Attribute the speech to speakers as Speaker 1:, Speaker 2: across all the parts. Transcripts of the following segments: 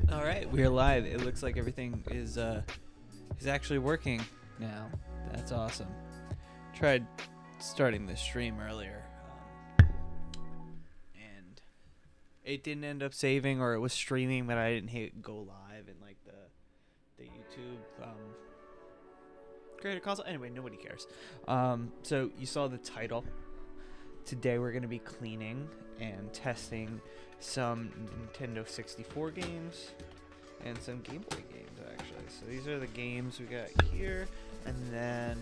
Speaker 1: All right, we're live. It looks like everything is actually working now. That's awesome. Tried starting the stream earlier, and it didn't end up saving, or it was streaming, but I didn't hit go live in like the YouTube creator console. Anyway, nobody cares. So you saw the title. Today we're going to be cleaning and testing some Nintendo 64 games and some Game Boy games, actually. So these are the games we got here, and then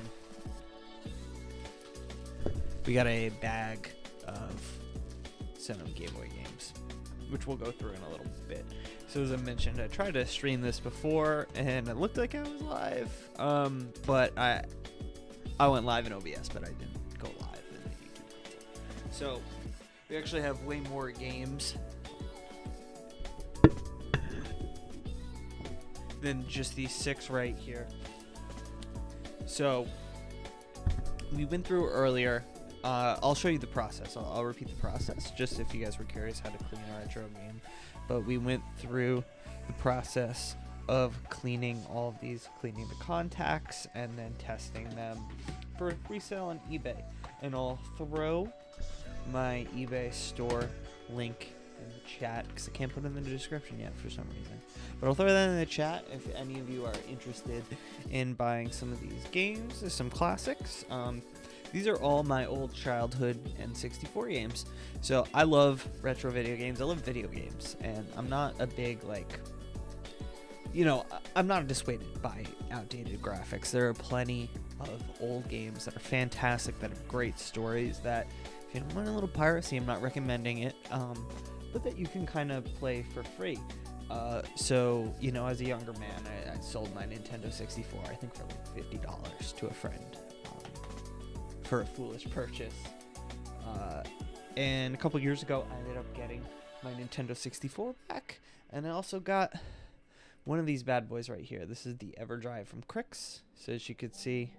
Speaker 1: we got a bag of some Game Boy games, which we'll go through in a little bit. So as I mentioned, I tried to stream this before, and it looked like I was live, but I went live in OBS, but I didn't go live in the YouTube console. So we actually have way more games than just these 6 right here. So we went through earlier. I'll show you the process. I'll repeat the process just if you guys were curious how to clean a retro game. But we went through the process of cleaning all of these, cleaning the contacts, and then testing them for resale on eBay. And I'll throw my eBay store link in the chat because I can't put it in the description yet for some reason. But I'll throw that in the chat if any of you are interested in buying some of these games. There's some classics. These are all my old childhood N64 games. So I love retro video games. I love video games. And I'm not a big, I'm not dissuaded by outdated graphics. There are plenty of old games that are fantastic, that have great stories, that if you don't want a little piracy, I'm not recommending it, but that you can kind of play for free. So, as a younger man, I sold my Nintendo 64, I think for like $50 to a friend, for a foolish purchase. And a couple years ago, I ended up getting my Nintendo 64 back, and I also got one of these bad boys right here. This is the EverDrive from Crix. So as you could see,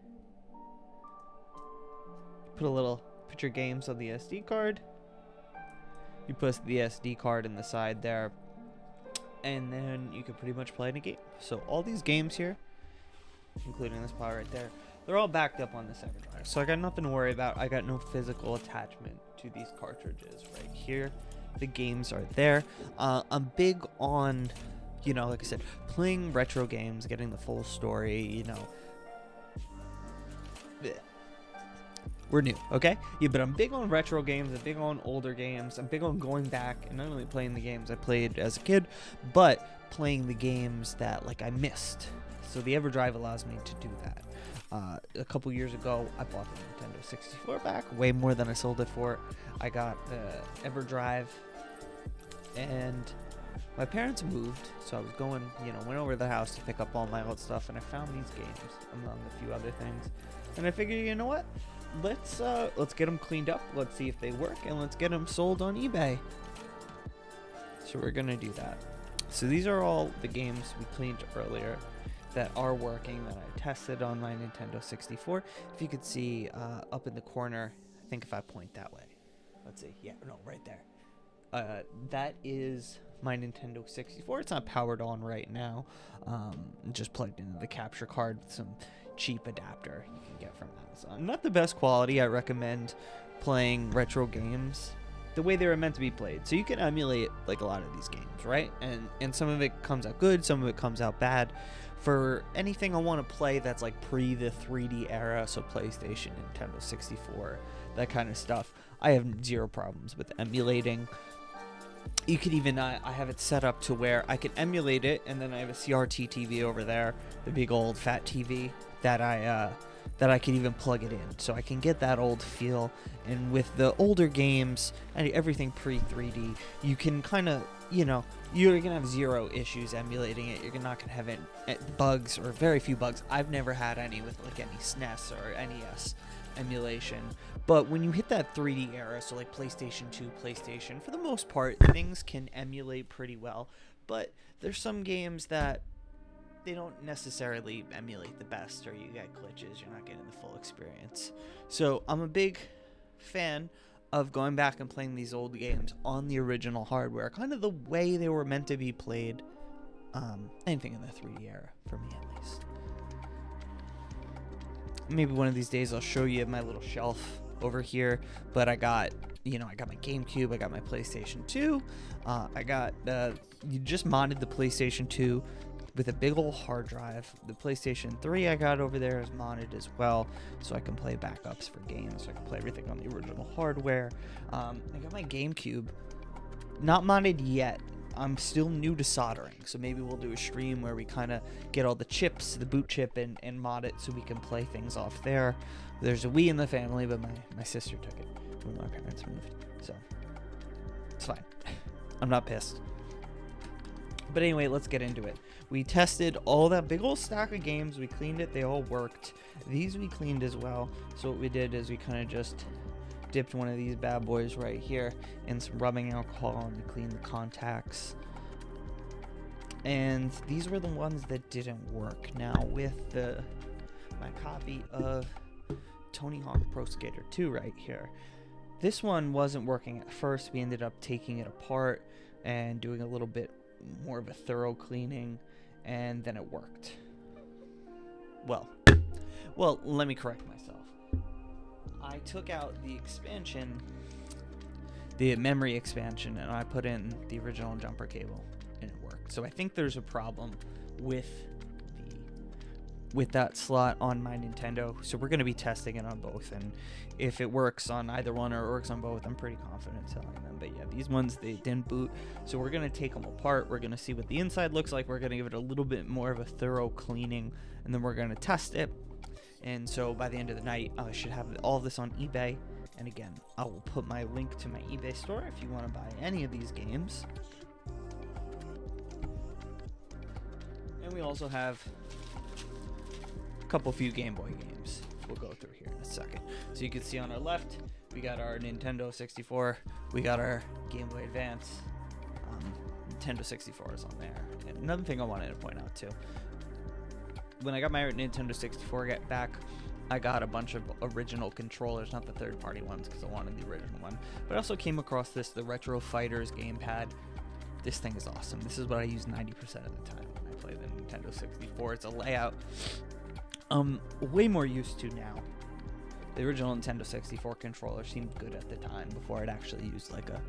Speaker 1: put your games on the SD card. You put the SD card in the side there, and then you can pretty much play any game. So all these games here, including this part right there, they're all backed up on this EverDrive. So I got nothing to worry about. I got no physical attachment to these cartridges right here. The games are there. I'm big on, like I said, playing retro games, getting the full story, We're new, okay? Yeah, but I'm big on retro games. I'm big on older games. I'm big on going back and not only playing the games I played as a kid, but playing the games that, I missed. So the EverDrive allows me to do that. A couple years ago, I bought the Nintendo 64 back, way more than I sold it for. I got the EverDrive, and my parents moved, so I was going, went over to the house to pick up all my old stuff, and I found these games, among a few other things. And I figured, you know what? let's get them cleaned up. Let's see if they work, and let's get them sold on eBay. So we're gonna do that. So these are all the games we cleaned earlier that are working, that I tested on my Nintendo 64. If you could see up in the corner, I think if I point that way, let's see, yeah, no, right there. That is my Nintendo 64. It's not powered on right now. Just plugged into the capture card with some cheap adapter you can get from Amazon. Not the best quality. I recommend playing retro games the way they were meant to be played. So you can emulate like a lot of these games, right? And some of it comes out good, some of it comes out bad. For anything I want to play that's like pre the 3D era, so PlayStation, Nintendo 64, that kind of stuff, I have zero problems with emulating. You could even, I have it set up to where I can emulate it, and then I have a CRT TV over there, the big old fat TV, that I can even plug it in, so I can get that old feel. And with the older games and everything pre-3D, you can kind of, you're gonna have zero issues emulating it. You're not gonna have bugs, or very few bugs. I've never had any with like any SNES or NES emulation. But when you hit that 3D era, so like PlayStation 2, PlayStation, for the most part, things can emulate pretty well. But there's some games that they don't necessarily emulate the best, or you get glitches, you're not getting the full experience. So I'm a big fan of going back and playing these old games on the original hardware, kind of the way they were meant to be played. Anything in the 3D era, for me at least. Maybe one of these days I'll show you my little shelf over here, but I got my GameCube, I got my PlayStation 2, you just modded the PlayStation 2 with a big old hard drive. The PlayStation 3 I got over there is modded as well, so I can play backups for games, so I can play everything on the original hardware. I got my GameCube, not modded yet. I'm still new to soldering, so maybe we'll do a stream where we kind of get all the chips, the boot chip, and mod it so we can play things off there. There's a Wii in the family, but my sister took it when my parents moved, so it's fine. I'm not pissed. But anyway, let's get into it. We tested all that big old stack of games. We cleaned it. They all worked. These we cleaned as well. So what we did is we kind of just dipped one of these bad boys right here in some rubbing alcohol, and we cleaned the contacts. And these were the ones that didn't work. Now with my copy of Tony Hawk Pro Skater 2 right here, this one wasn't working at first. We ended up taking it apart and doing a little bit more of a thorough cleaning, and then it worked. Well, let me correct myself. I took out the expansion, the memory expansion, and I put in the original jumper cable, and it worked. So I think there's a problem with that slot on my Nintendo. So we're going to be testing it on both, and if it works on either one or it works on both, I'm pretty confident selling them. But yeah, these ones, they didn't boot, so we're going to take them apart. We're going to see what the inside looks like. We're going to give it a little bit more of a thorough cleaning, and then we're going to test it. And so by the end of the night, I should have all of this on eBay. And again, I will put my link to my eBay store if you want to buy any of these games. And we also have a few Game Boy games we'll go through here in a second. So you can see on our left, we got our Nintendo 64, we got our Game Boy Advance, Nintendo 64 is on there. And another thing I wanted to point out too, when I got my Nintendo 64 back, I got a bunch of original controllers, not the third-party ones because I wanted the original one. But I also came across the Retro Fighters gamepad. This thing is awesome. This is what I use 90% of the time when I play the Nintendo 64. It's a layout way more used to now. The original Nintendo 64 controller seemed good at the time before it actually used like a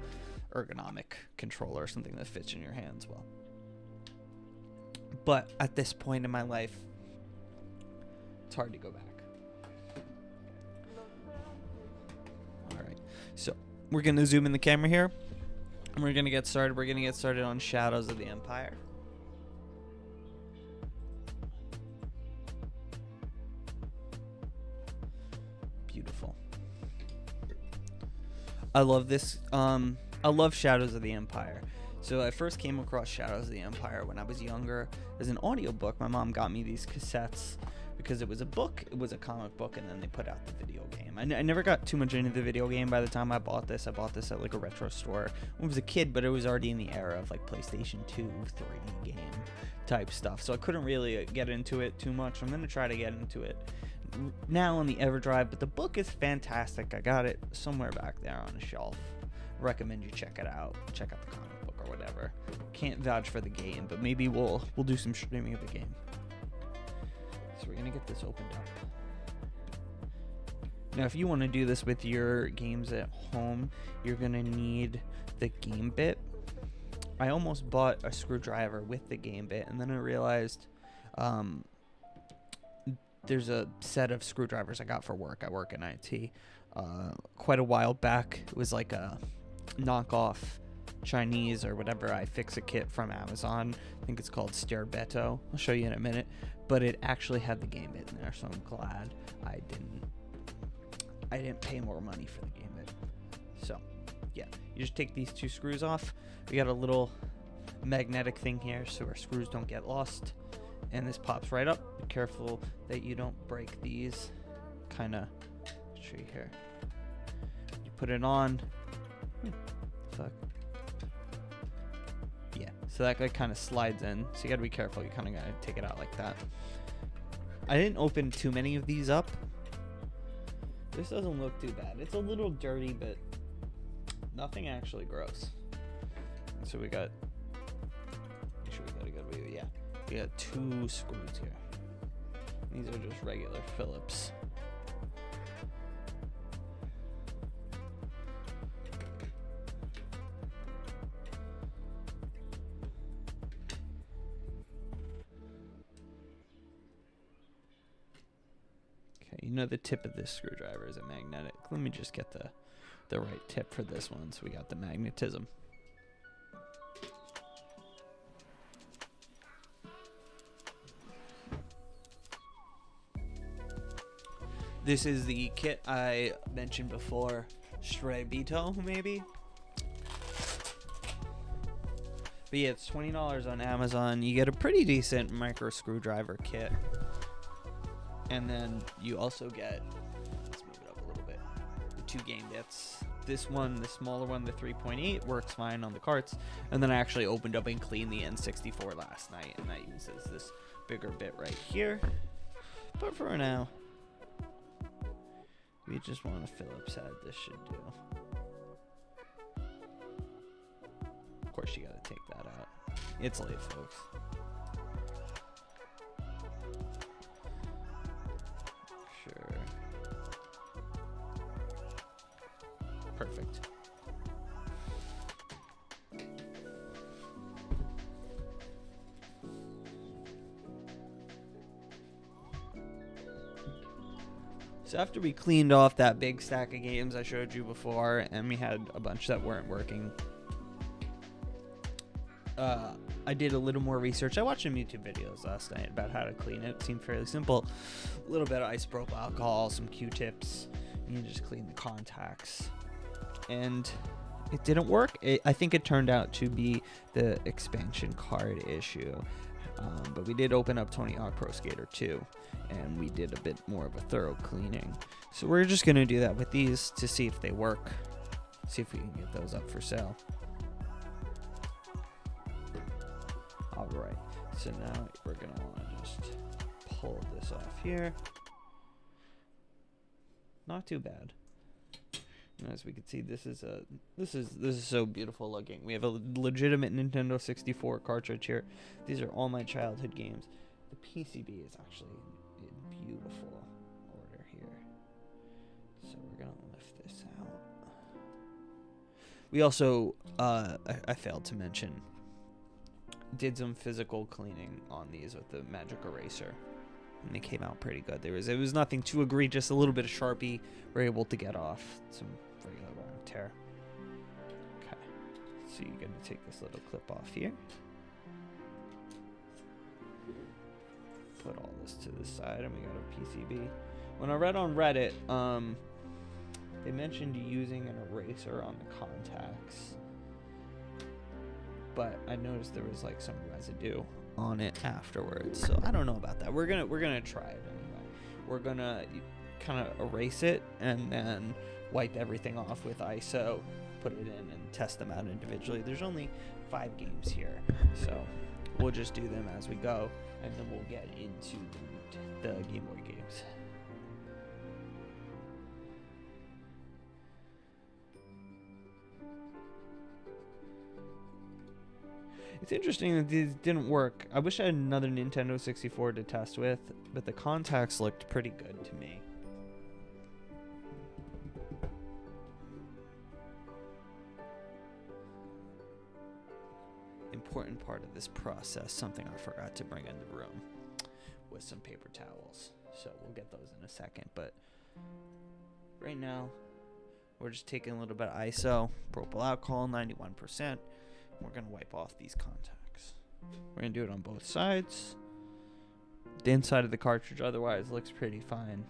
Speaker 1: ergonomic controller or something that fits in your hands well. But at this point in my life, it's hard to go back. Alright, so we're going to zoom in the camera here, and we're going to get started. We're going to get started on Shadows of the Empire. Beautiful. I love this. I love Shadows of the Empire. So I first came across Shadows of the Empire when I was younger as an audiobook. My mom got me these cassettes because it was a book, it was a comic book, and then they put out the video game. I never got too much into the video game by the time I bought this. I bought this at like a retro store when I was a kid, but it was already in the era of like PlayStation 2, 3 game type stuff, so I couldn't really get into it too much. I'm going to try to get into it now on the EverDrive, but the book is fantastic. I got it somewhere back there on a shelf. Recommend you check it out. Check out the comic book or whatever. Can't vouch for the game, but maybe we'll do some streaming of the game. So we're gonna get this opened up. Now, if you want to do this with your games at home, you're gonna need the game bit. I almost bought a screwdriver with the game bit, and then I realized there's a set of screwdrivers I got for work. I work in IT. Quite a while back, it was like a knockoff Chinese or whatever iFix-It kit from Amazon. I think it's called Sterbeto. I'll show you in a minute. But it actually had the game bit in there, so I'm glad I didn't pay more money for the game bit. So, yeah, you just take these two screws off. We got a little magnetic thing here so our screws don't get lost. And this pops right up. Be careful that you don't break these. Kind of, show you here. You put it on. Fuck. Yeah, so that guy kind of slides in. So you gotta be careful. You kind of gotta take it out like that. I didn't open too many of these up. This doesn't look too bad. It's a little dirty, but nothing actually gross. So we got. Make sure we got a good view. Yeah. We got two screws here. These are just regular Phillips. Okay, you know the tip of this screwdriver is a magnetic. Let me just get the right tip for this one. So we got the magnetism. This is the kit I mentioned before, Strebito, maybe? But yeah, it's $20 on Amazon. You get a pretty decent micro screwdriver kit. And then you also get, let's move it up a little bit, the two game bits. This one, the smaller one, the 3.8, works fine on the carts. And then I actually opened up and cleaned the N64 last night, and that uses this bigger bit right here. But for now, we just want a Phillips head. This should do. Of course, you gotta take that out. It's late, folks. Sure. Perfect. So after we cleaned off that big stack of games I showed you before, and we had a bunch that weren't working, I did a little more research. I watched some YouTube videos last night about how to clean it. It seemed fairly simple. A little bit of isopropyl alcohol, some Q-tips, and you just clean the contacts. And it didn't work. I think it turned out to be the expansion card issue. But we did open up Tony Hawk Pro Skater 2, and we did a bit more of a thorough cleaning. So we're just going to do that with these to see if they work. See if we can get those up for sale. Alright, so now we're going to want to just pull this off here. Not too bad. And as we can see, this is so beautiful looking. We have a legitimate Nintendo 64 cartridge here. These are all my childhood games. The PCB is actually in beautiful order here. So we're gonna lift this out. We also, I failed to mention, did some physical cleaning on these with the magic eraser. And they came out pretty good. It was nothing too egregious. A little bit of Sharpie. We're able to get off some regular wear and tear. Okay, so you're gonna take this little clip off here. Put all this to the side, and we got a PCB. When I read on Reddit, they mentioned using an eraser on the contacts, but I noticed there was like some residue on it afterwards. So I don't know about that. We're gonna try it we're gonna kind of erase it and then wipe everything off with ISO, put it in, and test them out individually. There's only 5 games here, so we'll just do them as we go, and then we'll get into the Game Boy games. It's interesting that these didn't work. I wish I had another Nintendo 64 to test with, but the contacts looked pretty good to me. Important part of this process, something I forgot to bring in the room, was some paper towels. So we'll get those in a second, but right now we're just taking a little bit of ISO, propyl alcohol, 91%. We're going to wipe off these contacts. We're going to do it on both sides. The inside of the cartridge otherwise looks pretty fine.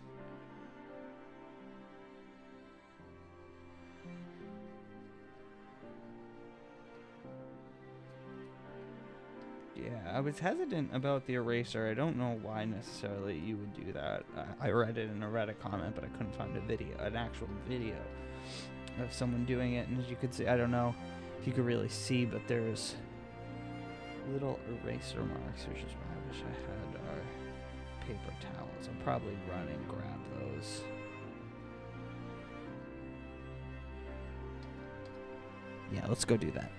Speaker 1: Yeah, I was hesitant about the eraser. I don't know why necessarily you would do that. I read it in a Reddit comment, but I couldn't find a video, an actual video of someone doing it. And as you could see, I don't know if you could really see, but there's little eraser marks, which is why I wish I had our paper towels. I'll probably run and grab those. Yeah, let's go do that.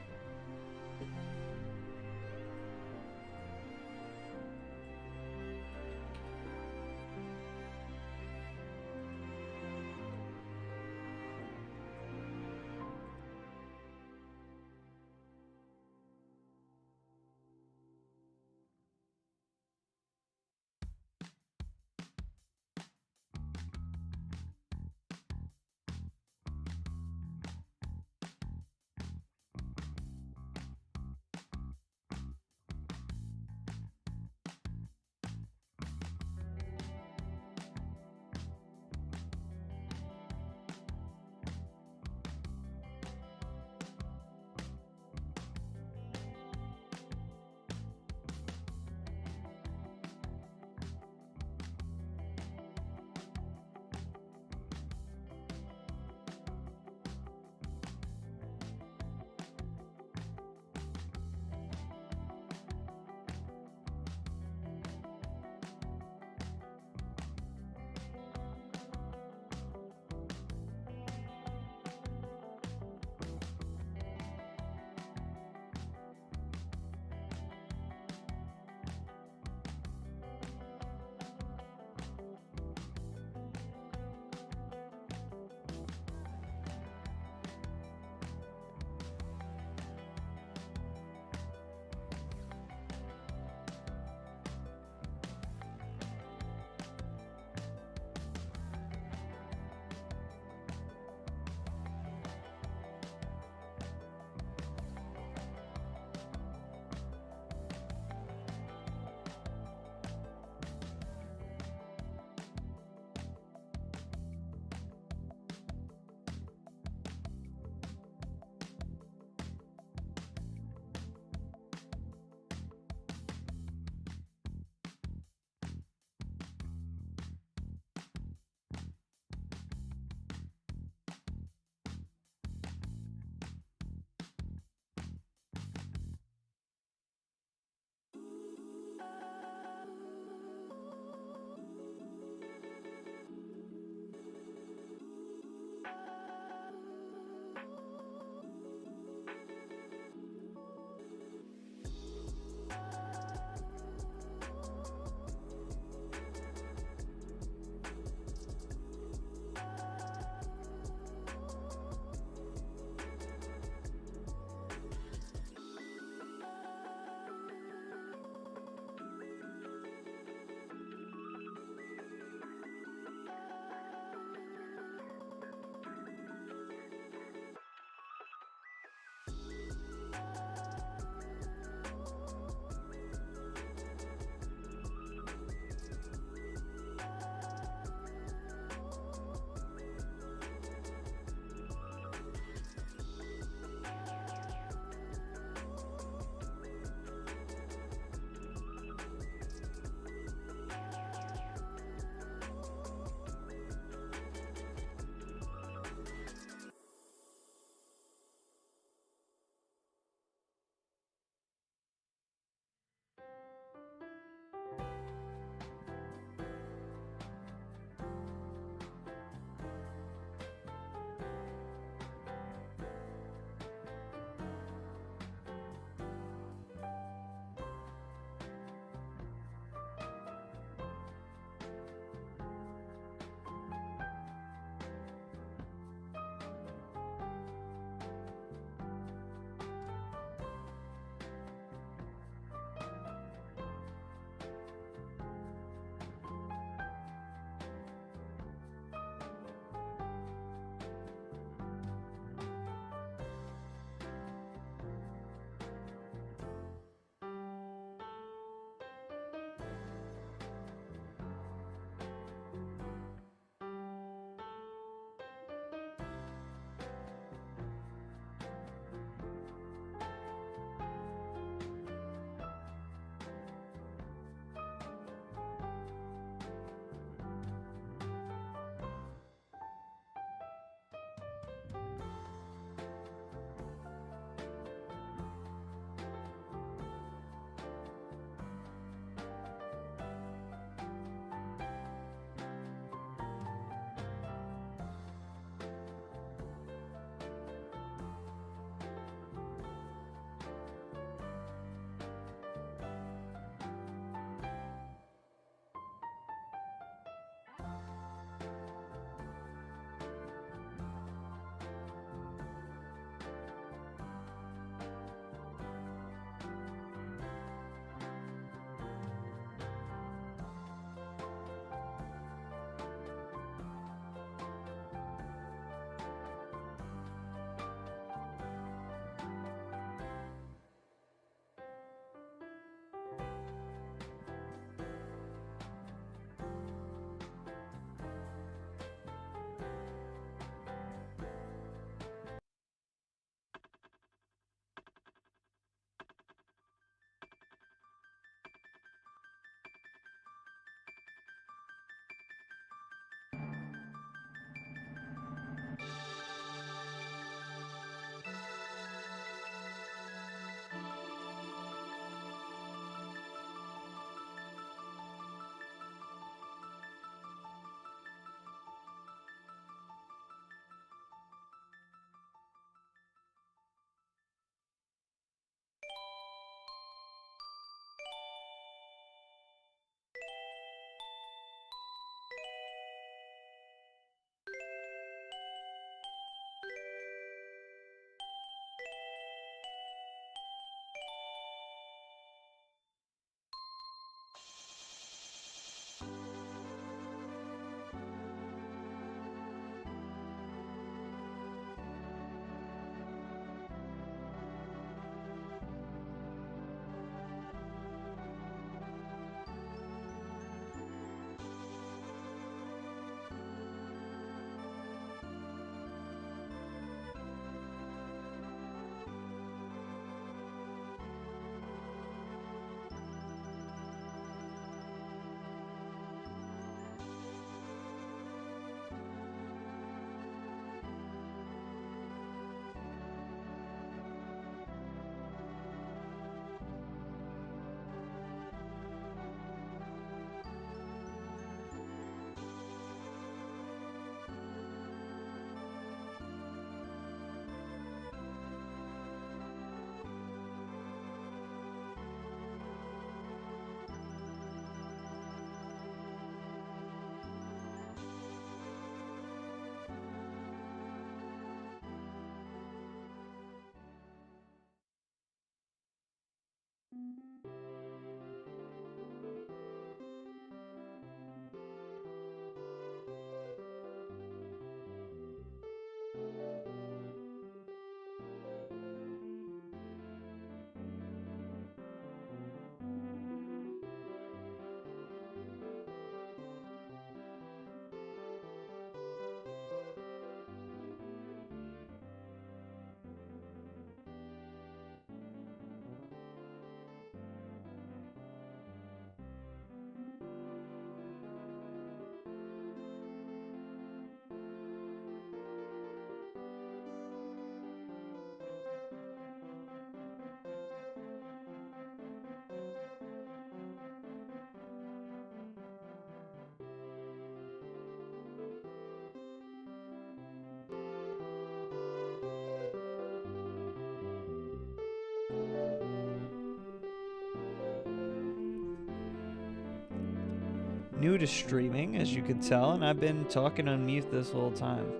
Speaker 1: new to streaming, as you can tell, and I've been talking on mute this whole time.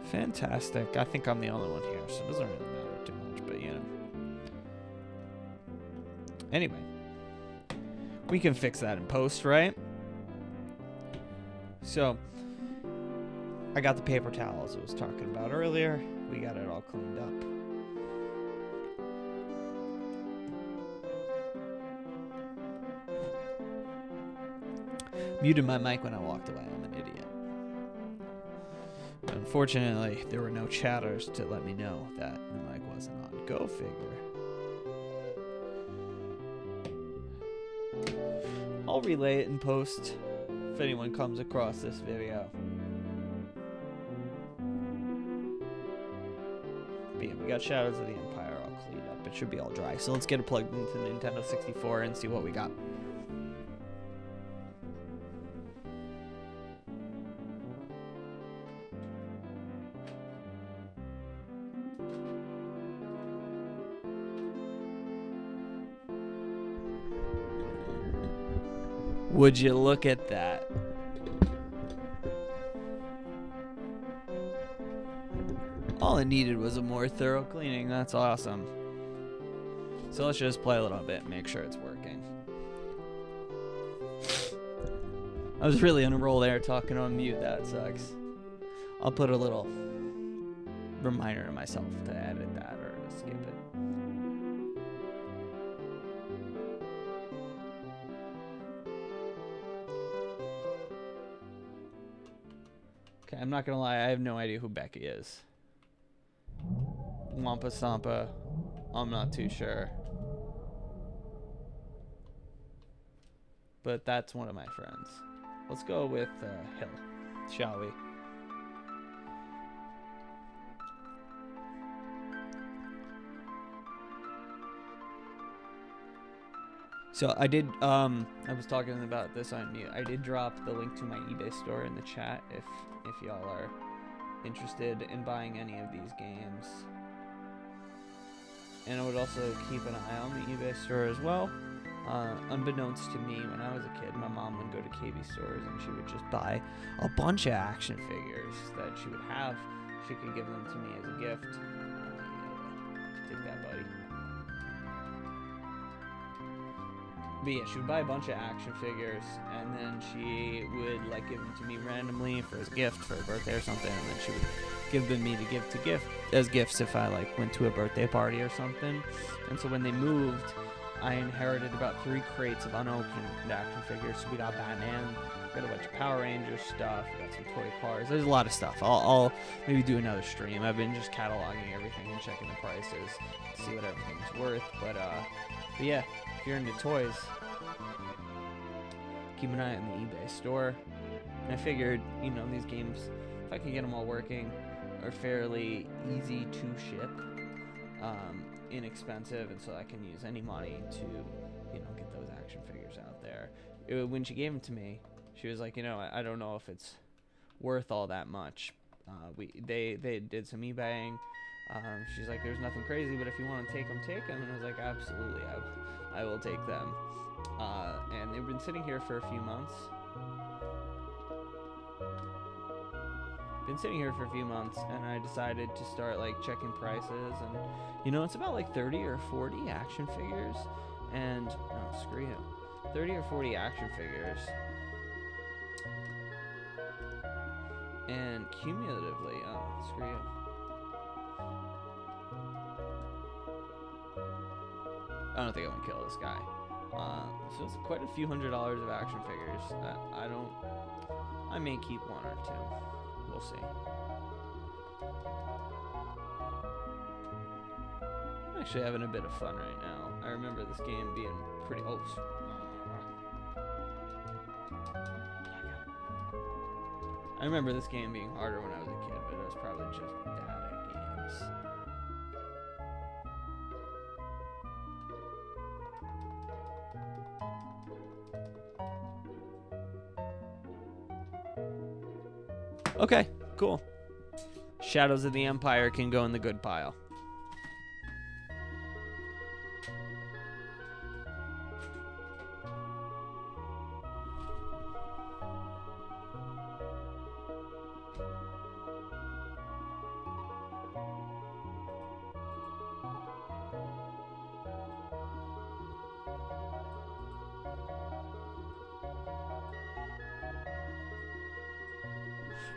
Speaker 1: Fantastic. I think I'm the only one here, so it doesn't really matter too much, but you know. Anyway, we can fix that in post, right? So, I got the paper towels I was talking about earlier. We got it all cleaned up. Muted my mic when I walked away. I'm an idiot. Unfortunately, there were no chatters to let me know that the mic wasn't on. Go figure. I'll relay it in post if anyone comes across this video. But yeah, we got Shadows of the Empire all cleaned up. It should be all dry. So let's get it plugged into the Nintendo 64 and see what we got. Would you look at that? All it needed was a more thorough cleaning. That's awesome. So let's just play a little bit and make sure it's working. I was really on a roll there talking on mute. That sucks. I'll put a little reminder to myself to edit that or to skip it. Okay, I'm not gonna lie, I have no idea who Becky is. Wampa Sampa, I'm not too sure. But that's one of my friends. Let's go with Hill, shall we? So I did, I was talking about this on mute. I did drop the link to my eBay store in the chat if y'all are interested in buying any of these games. And I would also keep an eye on the eBay store as well. Unbeknownst to me, when I was a kid, my mom would go to KB stores and she would just buy a bunch of action figures that she would have. She could give them to me as a gift. Take that, buddy. But yeah, she would buy a bunch of action figures, and then she would like give them to me randomly for as a gift for a birthday or something, and then she would give them me to give as gifts if I like went to a birthday party or something. And so when they moved, I inherited about 3 crates of unopened action figures. So we got Batman, we got a bunch of Power Rangers stuff, we got some toy cars. There's a lot of stuff. I'll maybe do another stream. I've been just cataloging everything and checking the prices to see what everything's worth. But yeah, if you're into toys, keep an eye on the eBay store. And I figured, you know, these games, if I can get them all working, are fairly easy to ship, inexpensive, and so I can use any money to, you know, get those action figures out there. When she gave them to me, she was like, you know, I don't know if it's worth all that much. They did some eBaying. She's like, there's nothing crazy, but if you want to take them, take them. And I was like, absolutely, I will take them. And they've been sitting here for a few months. And I decided to start like checking prices, and you know, it's about like 30 or 40 action figures, and oh, screw you, 30 or 40 action figures, and cumulatively, oh, screw you, I don't think I'm gonna kill this guy. So it's quite a few $100s of action figures. I may keep 1 or 2. We'll see. I'm actually having a bit of fun right now. I remember this game being pretty... Oh. I remember this game being harder when I was a kid, but it was probably just bad at games. Okay, cool. Shadows of the Empire can go in the good pile.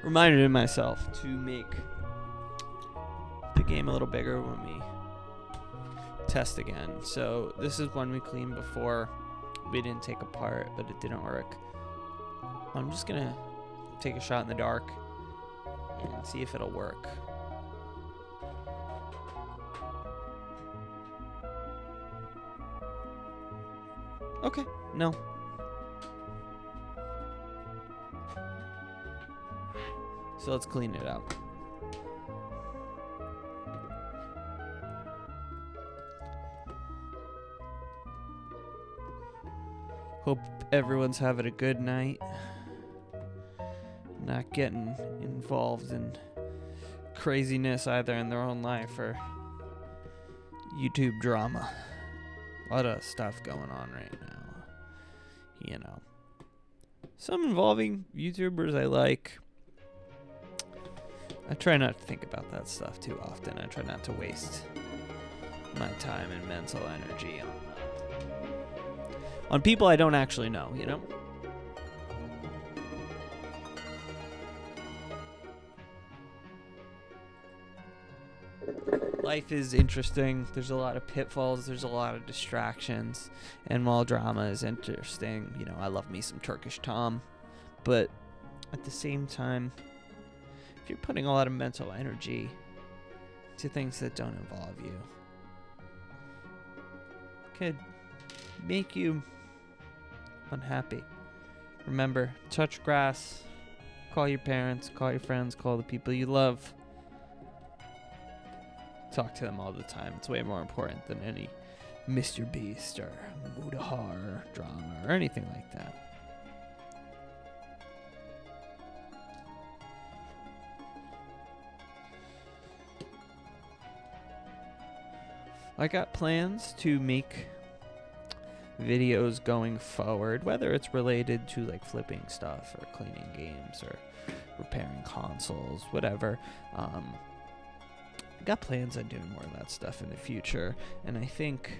Speaker 1: reminded myself to make the game a little bigger when we test again. So this is one we cleaned before. We didn't take apart, but it didn't work. I'm just gonna take a shot in the dark and see if it'll work. Okay, no. So let's clean it out. Hope everyone's having a good night. Not getting involved in craziness either in their own life or YouTube drama. A lot of stuff going on right now. You know. Some involving YouTubers I like. I try not to think about that stuff too often. I try not to waste my time and mental energy on people I don't actually know, you know? Life is interesting. There's a lot of pitfalls. There's a lot of distractions. And while drama is interesting, you know, I love me some Turkish Tom. But at the same time, if you're putting a lot of mental energy to things that don't involve you, could make you unhappy. Remember, touch grass, call your parents, call your friends, call the people you love. Talk to them all the time. It's way more important than any Mr. Beast or Mudahar drama or anything like that. I got plans to make videos going forward, whether it's related to like flipping stuff or cleaning games or repairing consoles, whatever. I got plans on doing more of that stuff in the future, and I think,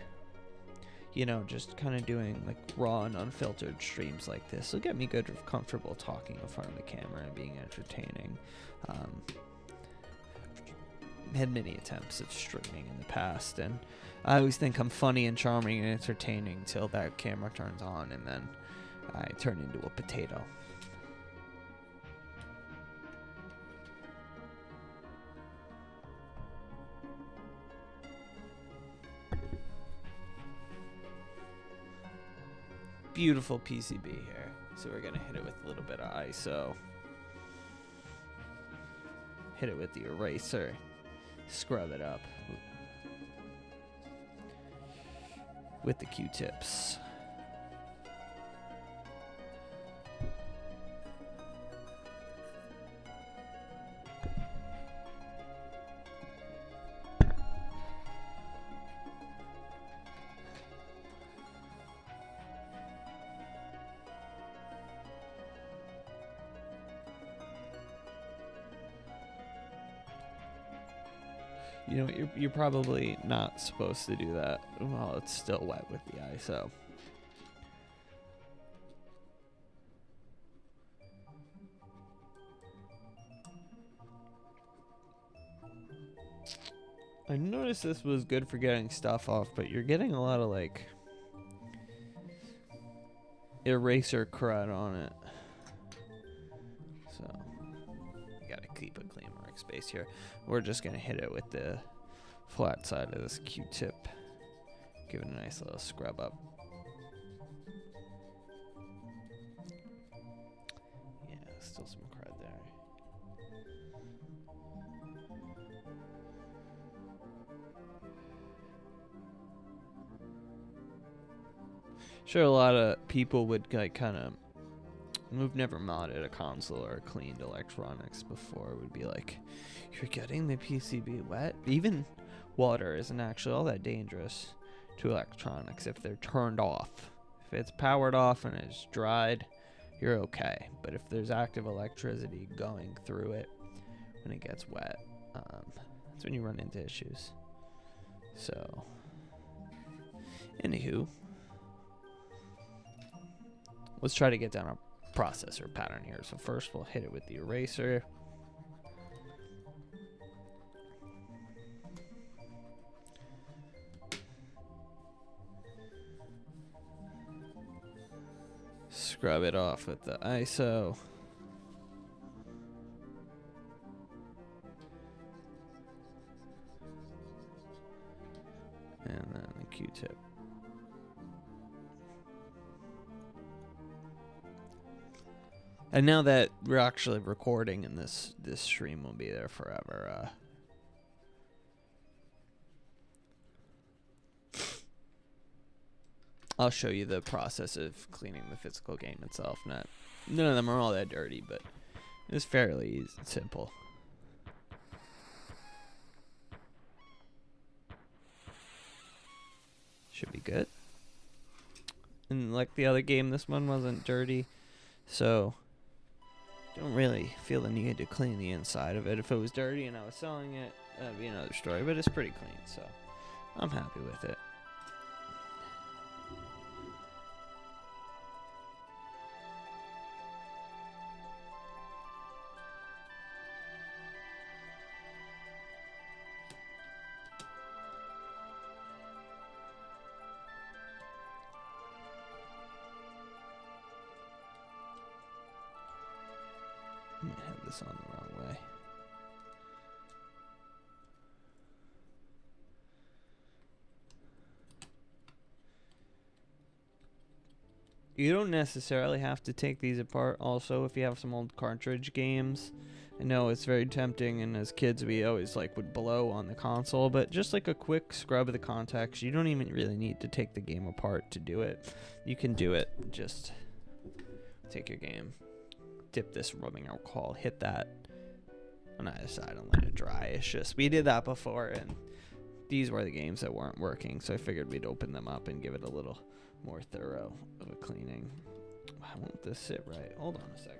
Speaker 1: you know, just kind of doing like raw and unfiltered streams like this will get me good, comfortable talking in front of the camera and being entertaining. Had many attempts at streaming in the past, and I always think I'm funny and charming and entertaining till that camera turns on, and then I turn into a potato. Beautiful PCB here. So we're gonna hit it with a little bit of ISO. Hit it with the eraser. Scrub it up with the Q-tips. You know, you're probably not supposed to do that while it's still wet with the ISO. I noticed this was good for getting stuff off, but you're getting a lot of like eraser crud on it. So gotta keep a clean workspace here. We're just gonna hit it with the flat side of this Q-tip. Give it a nice little scrub up. Yeah, still some crud there. Sure, a lot of people would like kind of, who've never modded a console or cleaned electronics before, would be like, you're getting the PCB wet? Even water isn't actually all that dangerous to electronics if they're turned off. If it's powered off and it's dried, you're okay. But if there's active electricity going through it when it gets wet, that's when you run into issues. So, anywho, let's try to get down processor pattern here. So first we'll hit it with the eraser. Scrub it off with the ISO. And then the Q-tip. And now that we're actually recording, and this stream will be there forever, I'll show you the process of cleaning the physical game itself. None of them are all that dirty, but it's fairly easy, simple. Should be good. And like the other game, this one wasn't dirty, so don't really feel the need to clean the inside of it. If it was dirty and I was selling it, that'd be another story, but it's pretty clean, so I'm happy with it. I might have this on the wrong way. You don't necessarily have to take these apart. Also, if you have some old cartridge games, I know it's very tempting, and as kids we always would blow on the console, but just like a quick scrub of the contacts, you don't even really need to take the game apart to do it. You can do it. Just take your game, dip this rubbing alcohol, hit that on either side and let it dry. It's just, we did that before, and these were the games that weren't working, so I figured we'd open them up and give it a little more thorough of a cleaning. Why won't this sit right? Hold on a second.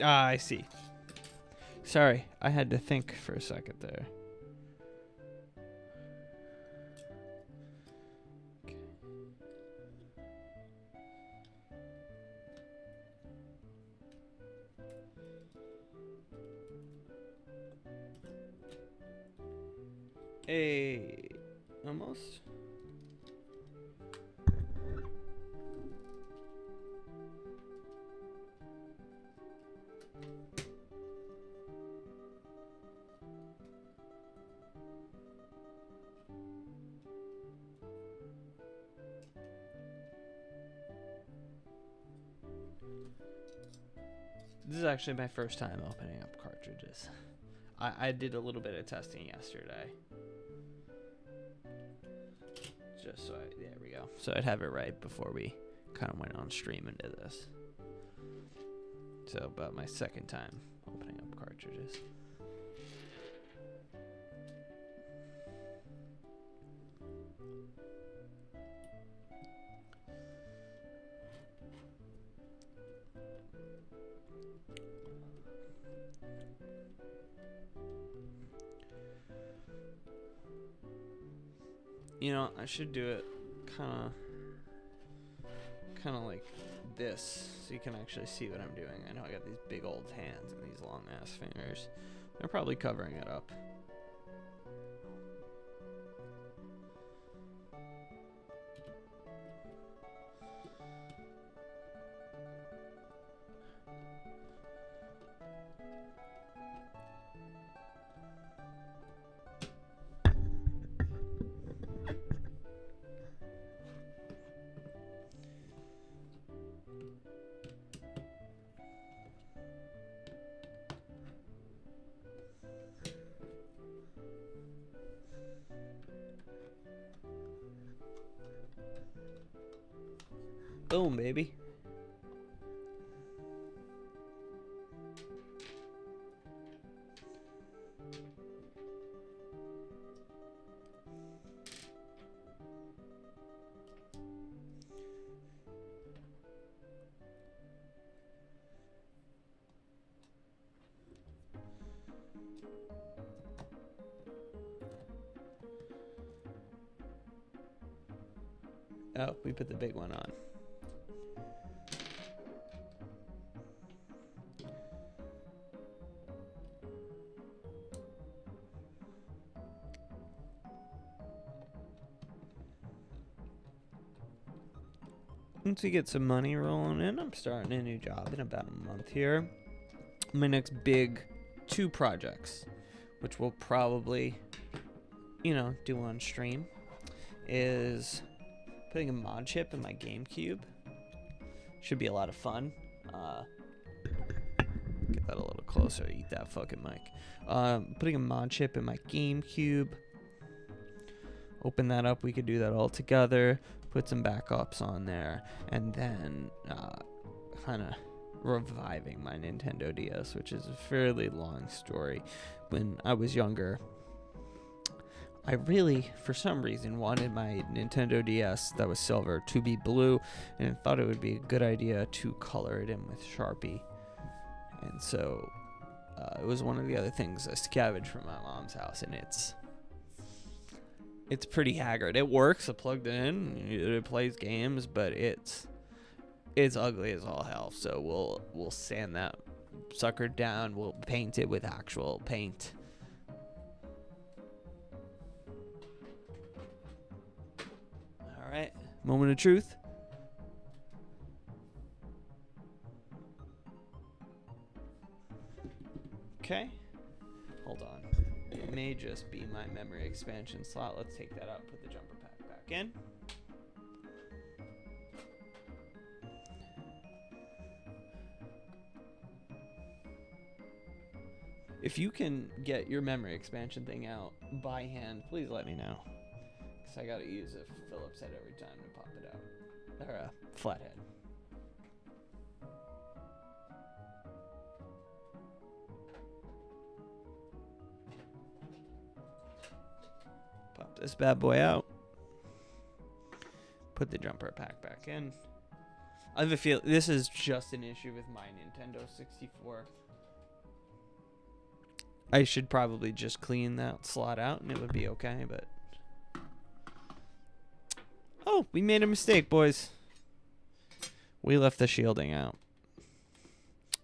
Speaker 1: Ah, I see. Sorry, I had to think for a second there. Okay. Hey, almost. This is actually my first time opening up cartridges. I did a little bit of testing yesterday. Just so there we go. So I'd have it right before we kind of went on stream into this. So about my second time opening up cartridges. You know, I should do it kind of like this, so you can actually see what I'm doing. I know I got these big old hands and these long ass fingers. They're probably covering it up. Boom, baby. Oh, we put the big one on. Once we get some money rolling in, I'm starting a new job in about a month here. My next big 2 projects, which we'll probably, do on stream, is putting a mod chip in my GameCube. Should be a lot of fun. Get that a little closer. Eat that fucking mic. Putting a mod chip in my GameCube. Open that up. We could do that all together. Put some backups on there. And then kind of reviving my Nintendo DS, which is a fairly long story. When I was younger, I really, for some reason, wanted my Nintendo DS that was silver to be blue, and thought it would be a good idea to color it in with Sharpie. And so it was one of the other things I scavenged from my mom's house, and it's pretty haggard. It works. I plugged it in. It plays games, but it's ugly as all hell. So we'll sand that sucker down. We'll paint it with actual paint. All right, moment of truth. Okay, hold on. It may just be my memory expansion slot. Let's take that out, put the jumper pack back in. If you can get your memory expansion thing out by hand, please let me know. Because I gotta use a Phillips head every time to pop it out. Or a flathead. Pop this bad boy out. Put the jumper pack back in. I have a feel this is just an issue with my Nintendo 64. I should probably just clean that slot out and it would be okay, but... Oh, we made a mistake, boys. We left the shielding out.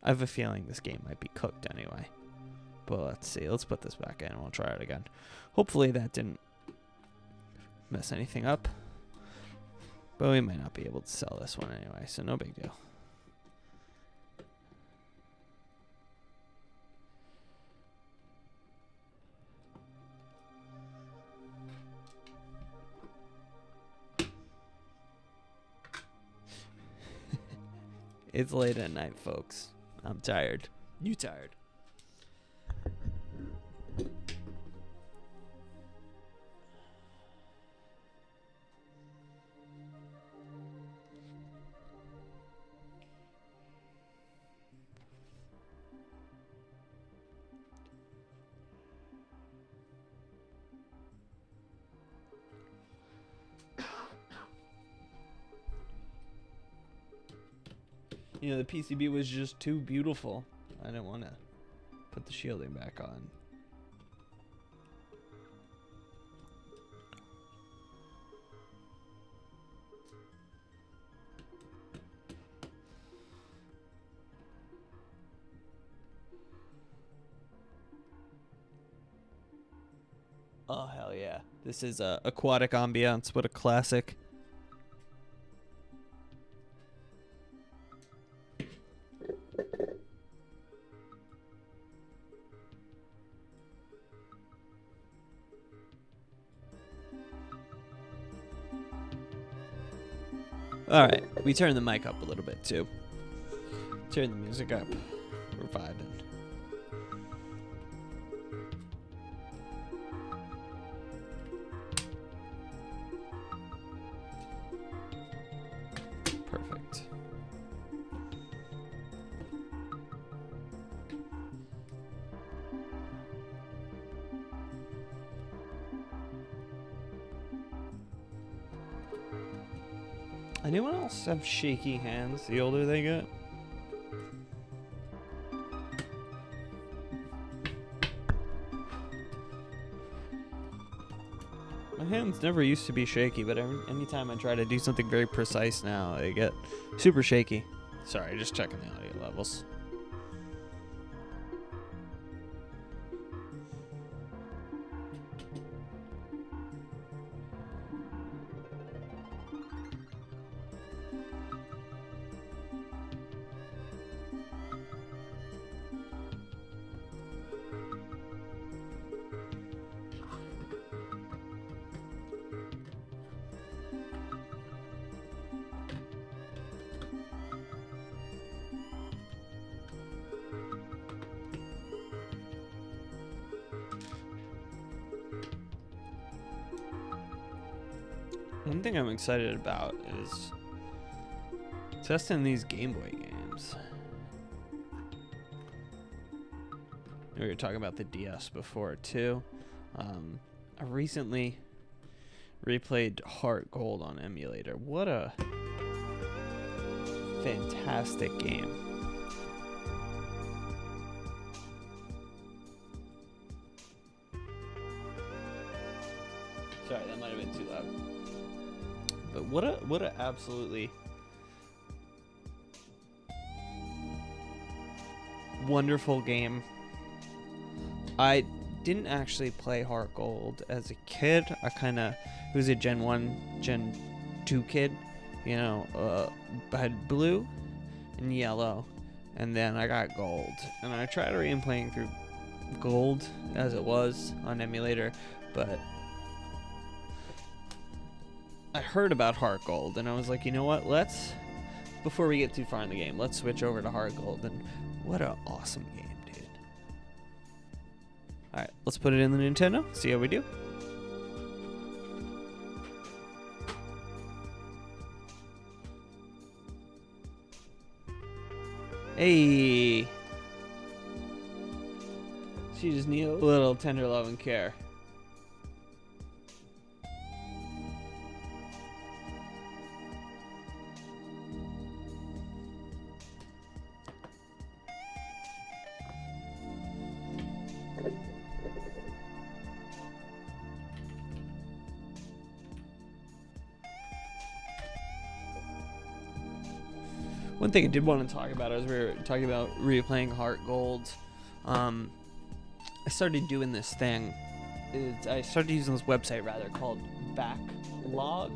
Speaker 1: I have a feeling this game might be cooked anyway. But let's see. Let's put this back in and we'll try it again. Hopefully that didn't mess anything up. But we might not be able to sell this one anyway, so no big deal. It's late at night, folks. I'm tired. You tired? You know, the PCB was just too beautiful. I didn't want to put the shielding back on. Oh, hell yeah. This is aquatic ambiance. What a classic. Alright, we turn the mic up a little bit too. Turn the music up. We're vibing. Perfect. Anyone else have shaky hands the older they get? My hands never used to be shaky, but anytime I try to do something very precise now, they get super shaky. Sorry, just checking the audio levels. One thing I'm excited about is testing these Game Boy games. We were talking about the DS before too. I recently replayed Heart Gold on emulator. What a fantastic game. Sorry, that might have been too loud. But what a absolutely wonderful game. I didn't actually play Heart Gold as a kid. It was a Gen 1, Gen 2 kid. You know, I had blue and yellow, and then I got gold. And I tried playing through gold as it was on emulator, but I heard about Heart Gold, and I was like, you know what, before we get too far in the game, let's switch over to Heart Gold, and what an awesome game, dude. Alright, let's put it in the Nintendo, see how we do. Hey! She just needs a little tender love and care. One thing I did want to talk about as we were talking about replaying Heart Gold, I started doing this thing. I started using this website called Backlogged,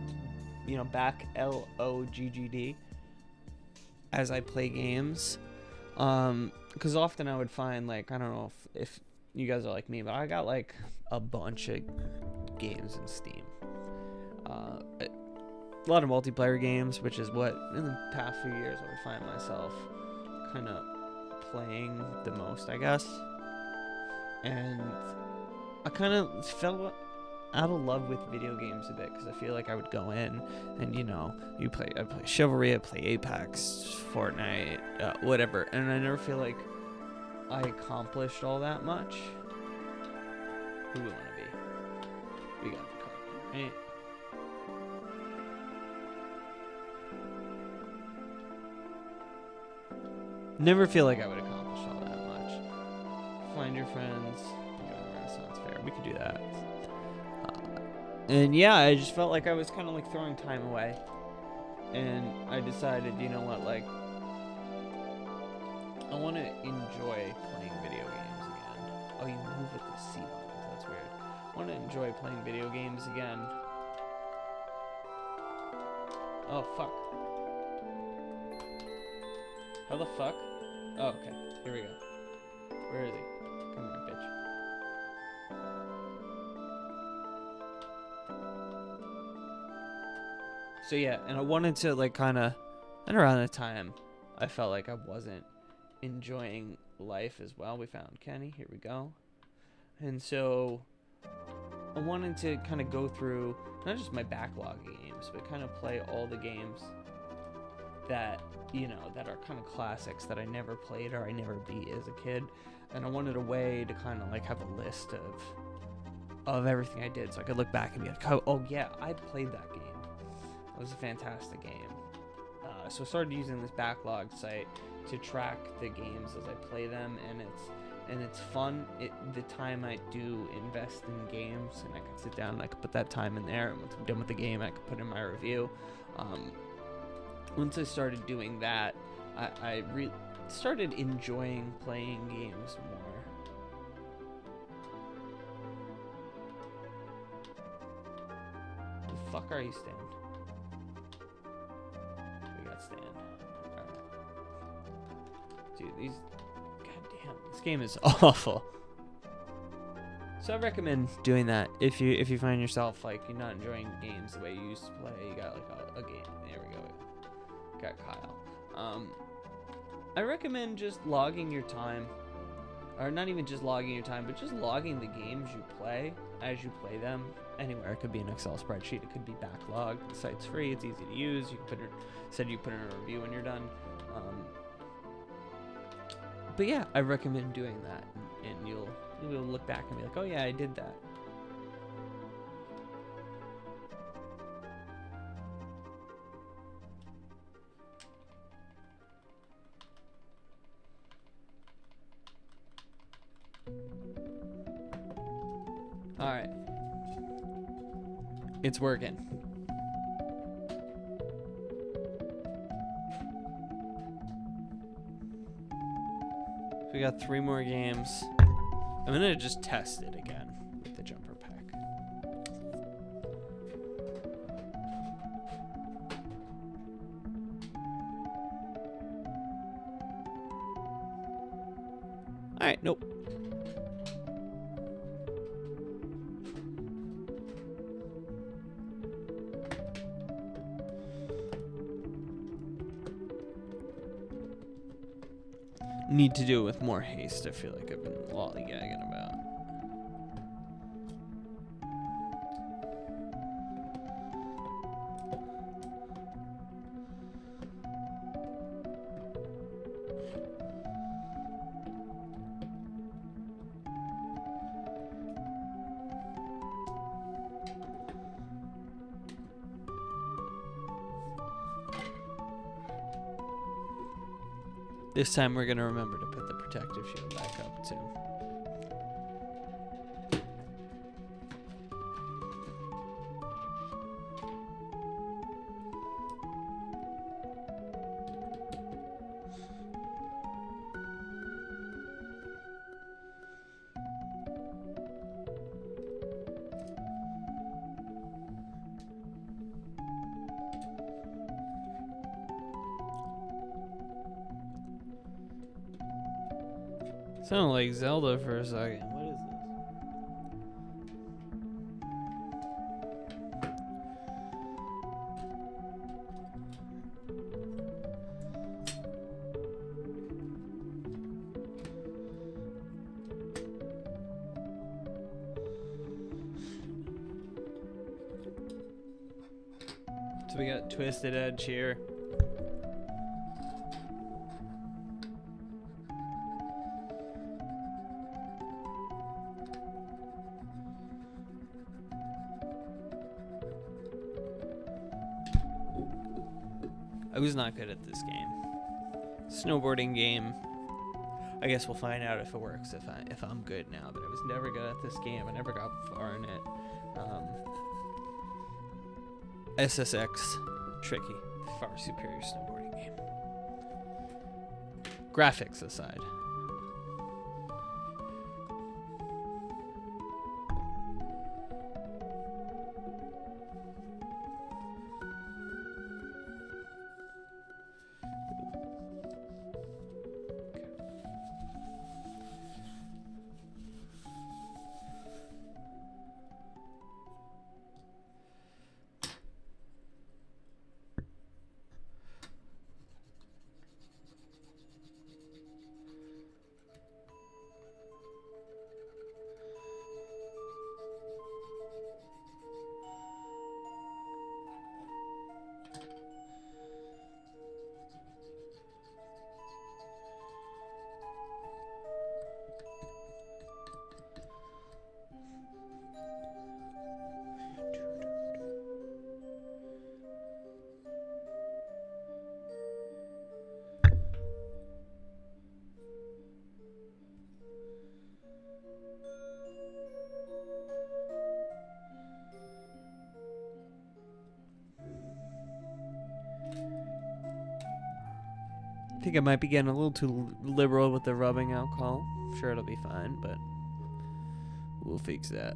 Speaker 1: Backloggd, as I play games. Because often I would find, I don't know if you guys are like me, but I got a bunch of games in Steam. A lot of multiplayer games, which is what in the past few years I would find myself kind of playing the most, I guess. And I kind of fell out of love with video games a bit, because I feel like I would go in and I play Chivalry, I play Apex, Fortnite, whatever, and I never feel like I accomplished all that much. Who we want to be? We got the card, right? Never feel like I would accomplish all that much. Find your friends. Renaissance Fair. We could do that. And yeah, I just felt like I was kind of throwing time away. And I decided, you know what, I want to enjoy playing video games again. Oh, you move with the C buttons. That's weird. I want to enjoy playing video games again. Oh, fuck. How the fuck? Oh, okay. Here we go. Where is he? Come here, bitch. So yeah, and I wanted to and around that time, I felt like I wasn't enjoying life as well. We found Kenny. Here we go. And so I wanted to kind of go through not just my backlog of games, but kind of play all the games that that are kind of classics that I never played or I never beat as a kid. And I wanted a way to kind of have a list of everything I did, so I could look back and be like, oh yeah, I played that game. It was a fantastic game. So I started using this backlog site to track the games as I play them, and it's fun. The time I do invest in games, and I can sit down and I can put that time in there, and once I'm done with the game, I can put in my review. Once I started doing that, I started enjoying playing games more. The fuck are you, Stan? We got Stan. Alright. Dude, goddamn, this game is awful. So I recommend doing that if you find yourself like you're not enjoying games the way you used to play. You got like a game. There we go. Got Kyle. I recommend just logging your time, or not even just logging your time, but just logging the games you play as you play them. Anywhere. It could be an Excel spreadsheet. It could be backlogged. The site's free. It's easy to use. You can put in a review when you're done. But yeah, I recommend doing that, and you'll look back and be like, oh yeah, I did that. All right. It's working. So we got 3 more games. I'm gonna just test it again with the jumper pack. Alright, nope. Need to do it with more haste. I feel like I've been lollygagging about. This time we're going to remember to put the protective shield back up too. Sounded like Zelda for a second. What is this? So we got Twisted Edge here. I was not good at this game. Snowboarding game. I guess we'll find out if it works if I'm good now. But I was never good at this game. I never got far in it. SSX, tricky. Far superior snowboarding game. Graphics aside. I think I might be getting a little too liberal with the rubbing alcohol. I'm sure it'll be fine, but we'll fix that.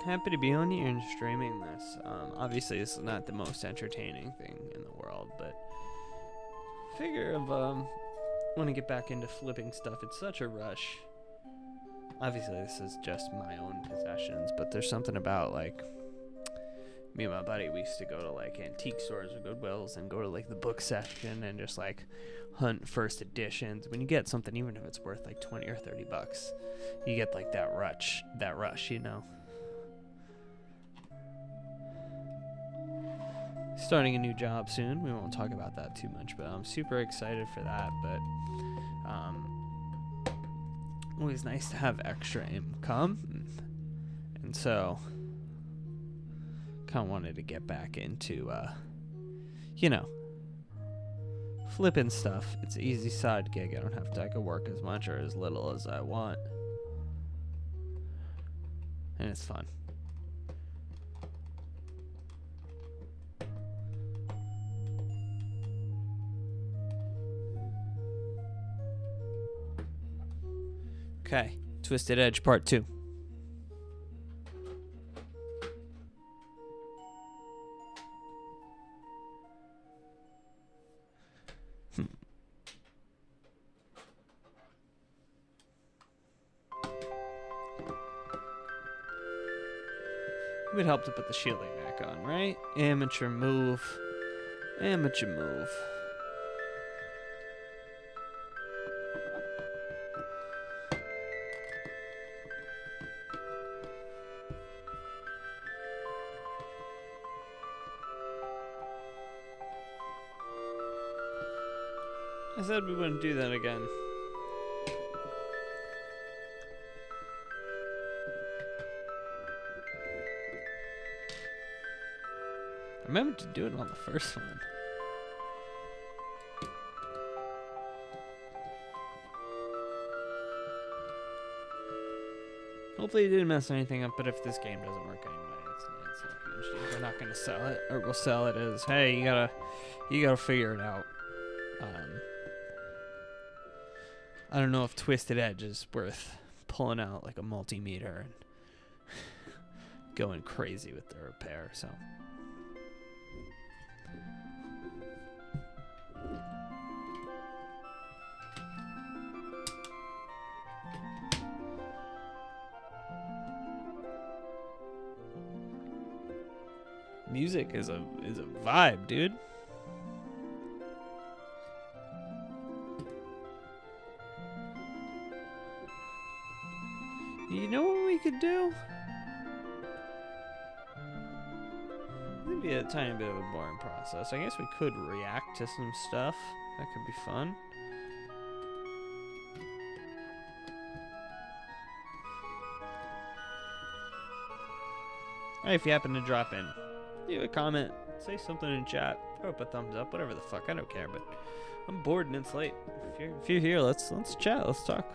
Speaker 1: Happy to be on here and streaming this. Obviously, this is not the most entertaining thing in the world, but figure of want to get back into flipping stuff. It's such a rush. Obviously, this is just my own possessions, but there's something about like me and my buddy. We used to go to like antique stores or Goodwills and go to like the book section and just like hunt first editions. When you get something, even if it's worth like $20 or $30, you get like that rush, you know. Starting a new job soon. We won't talk about that too much, but I'm super excited for that. But always nice to have extra income, and so kind of wanted to get back into flipping stuff. It's an easy side gig. I don't have to work as much or as little as I want, and it's fun. Okay, Twisted Edge Part 2. It would help to put the shielding back on, right? Amateur move. Amateur move. I said we wouldn't do that again. I remember to do it on the first one. Hopefully it didn't mess anything up, but if this game doesn't work anyway, it's not a huge deal. We're not gonna sell it, or we'll sell it as, hey, you gotta figure it out. I don't know if Twisted Edge is worth pulling out like a multimeter and going crazy with the repair, so. Music is a vibe, dude. You know what we could do? Maybe a tiny bit of a boring process. I guess we could react to some stuff. That could be fun. Hey, if you happen to drop in, leave a comment, say something in chat, throw up a thumbs up, whatever the fuck. I don't care, but I'm bored and it's late. If you're here, let's chat. Let's talk.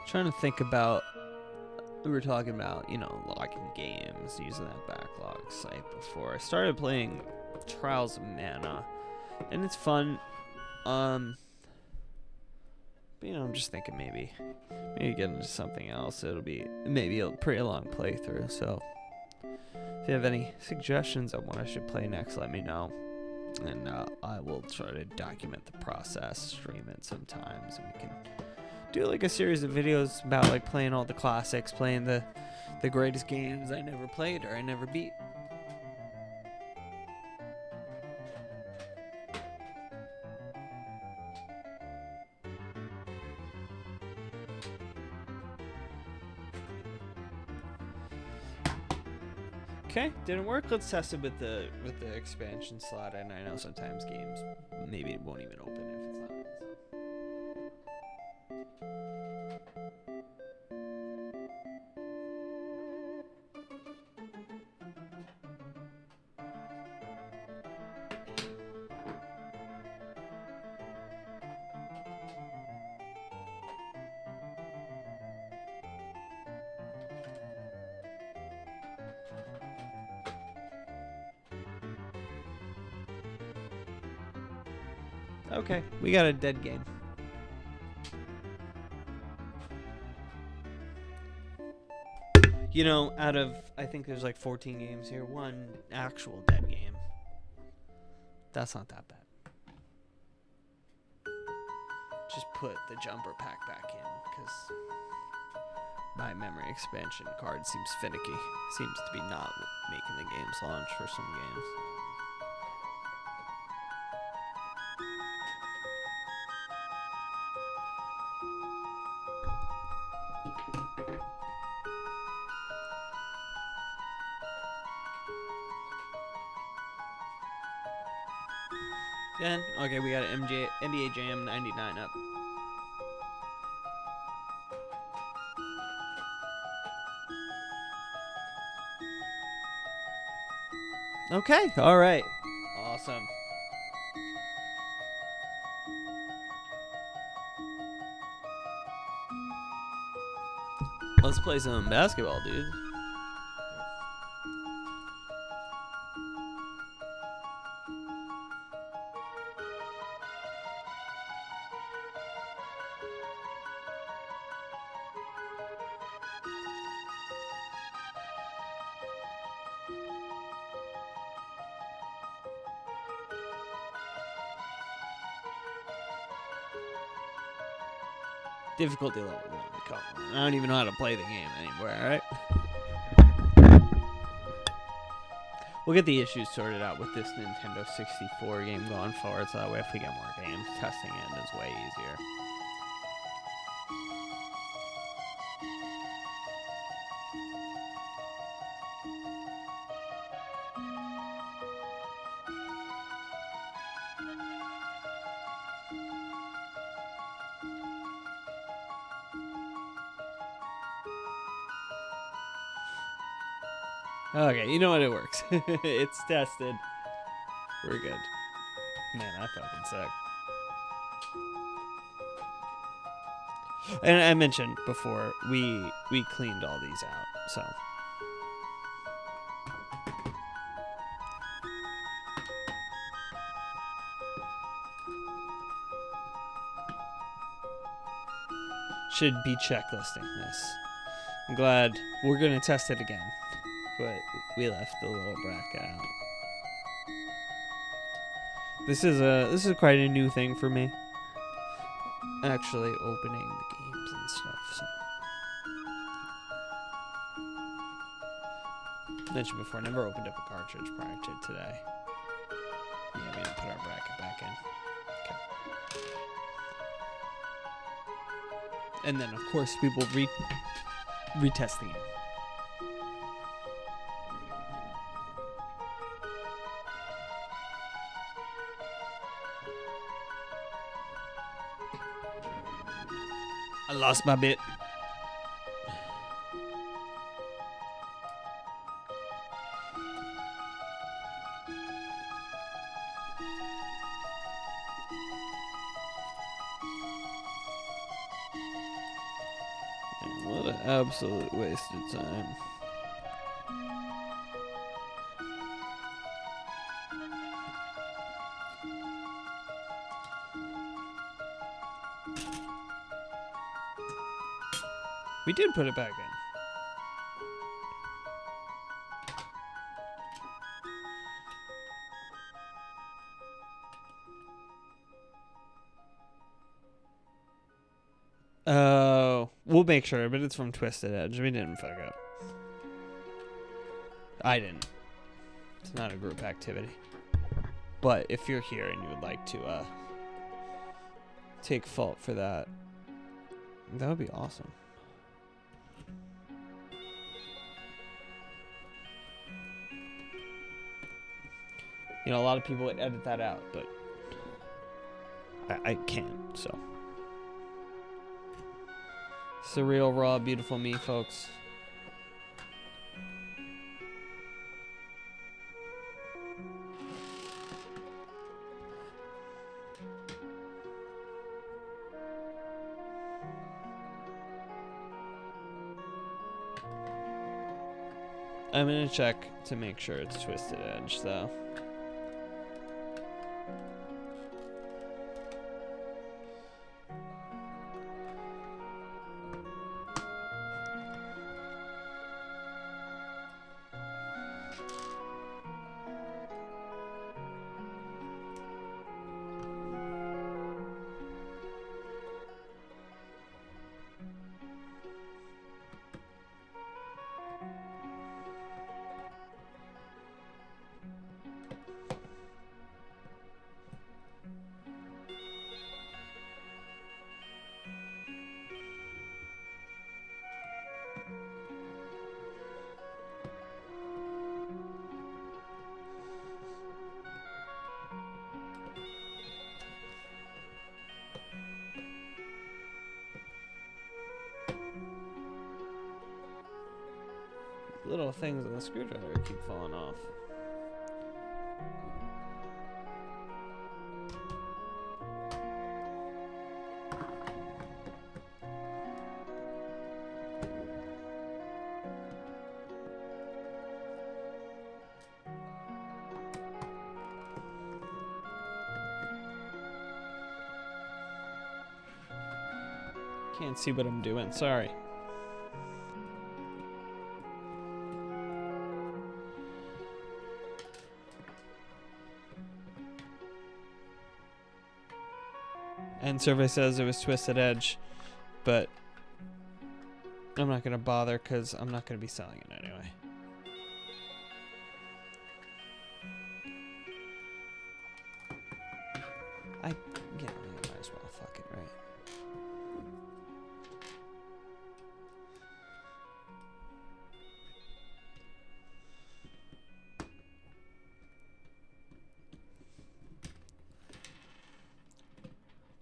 Speaker 1: Trying to think about we were talking about, you know, logging games, using that backlog site before. I started playing Trials of Mana, and it's fun. But, you know, I'm just thinking maybe get into something else. It'll be maybe a pretty long playthrough. So if you have any suggestions on what I should play next, let me know. And I will try to document the process, stream it sometimes, and we can do like a series of videos about like playing all the classics, playing the greatest games I never played or I never beat. Okay, didn't work. Let's test it with the expansion slot. And I know sometimes games maybe won't even open if it's not. Okay, we got a dead game. You know, out of, I think there's like 14 games here, one actual dead game. That's not that bad. Just put the jumper pack back in, because my memory expansion card seems finicky. Seems to be not making the games launch for some games. Okay, we got an NBA Jam 99 up. Okay, alright. Awesome. Let's play some basketball, dude. Difficulty level 1. Come on. I don't even know how to play the game anymore, alright? We'll get the issues sorted out with this Nintendo 64 game going forward, so that way if we get more games, testing it is way easier. Okay, you know what? It works. It's tested. We're good. Man, I fucking suck. And I mentioned before, we cleaned all these out, so. Should be checklisting this. I'm glad we're gonna test it again. But we left the little bracket out. This is quite a new thing for me. Actually opening the games and stuff. So. Mentioned before, I never opened up a cartridge prior to today. Yeah, we didn't put our bracket back in. Okay. And then of course we will retest the game. I lost my bit. What an absolute waste of time. We did put it back in. Oh, we'll make sure, but it's from Twisted Edge. We didn't fuck up. I didn't. It's not a group activity. But if you're here and you would like to take fault for that, that would be awesome. You know, a lot of people would edit that out, but I can't, so. Surreal, raw, beautiful me, folks. I'm gonna check to make sure it's Twisted Edge, though. Little things on the screwdriver keep falling off. Can't see what I'm doing, sorry. And survey says it was Twisted Edge, but I'm not going to bother because I'm not going to be selling it anyway. I might as well. Fuck it, right?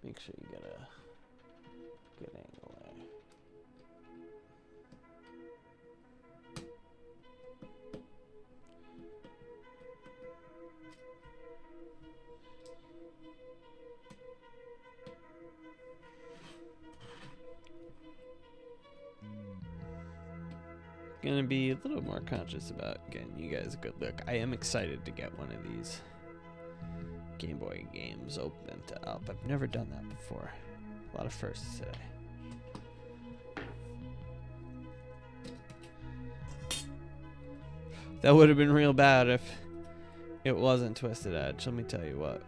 Speaker 1: Make sure you get a good angle there. Gonna be a little more conscious about getting you guys a good look. I am excited to get one of these Game Boy games opened up. I've never done that before. A lot of firsts today. That would have been real bad if it wasn't Twisted Edge, let me tell you what.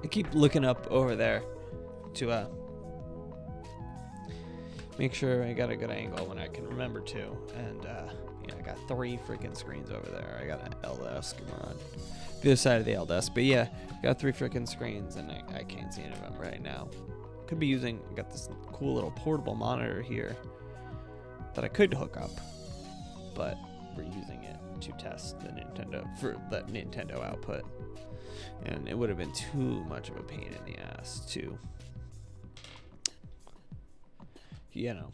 Speaker 1: I keep looking up over there to make sure I got a good angle when I can remember to. And yeah, I got 3 freaking screens over there. I got an L desk on the other side of the L desk. But yeah, got 3 freaking screens, and I can't see any of them right now. Could be using, got this cool little portable monitor here that I could hook up, but we're using it to test the Nintendo output, and it would have been too much of a pain in the ass to, you know,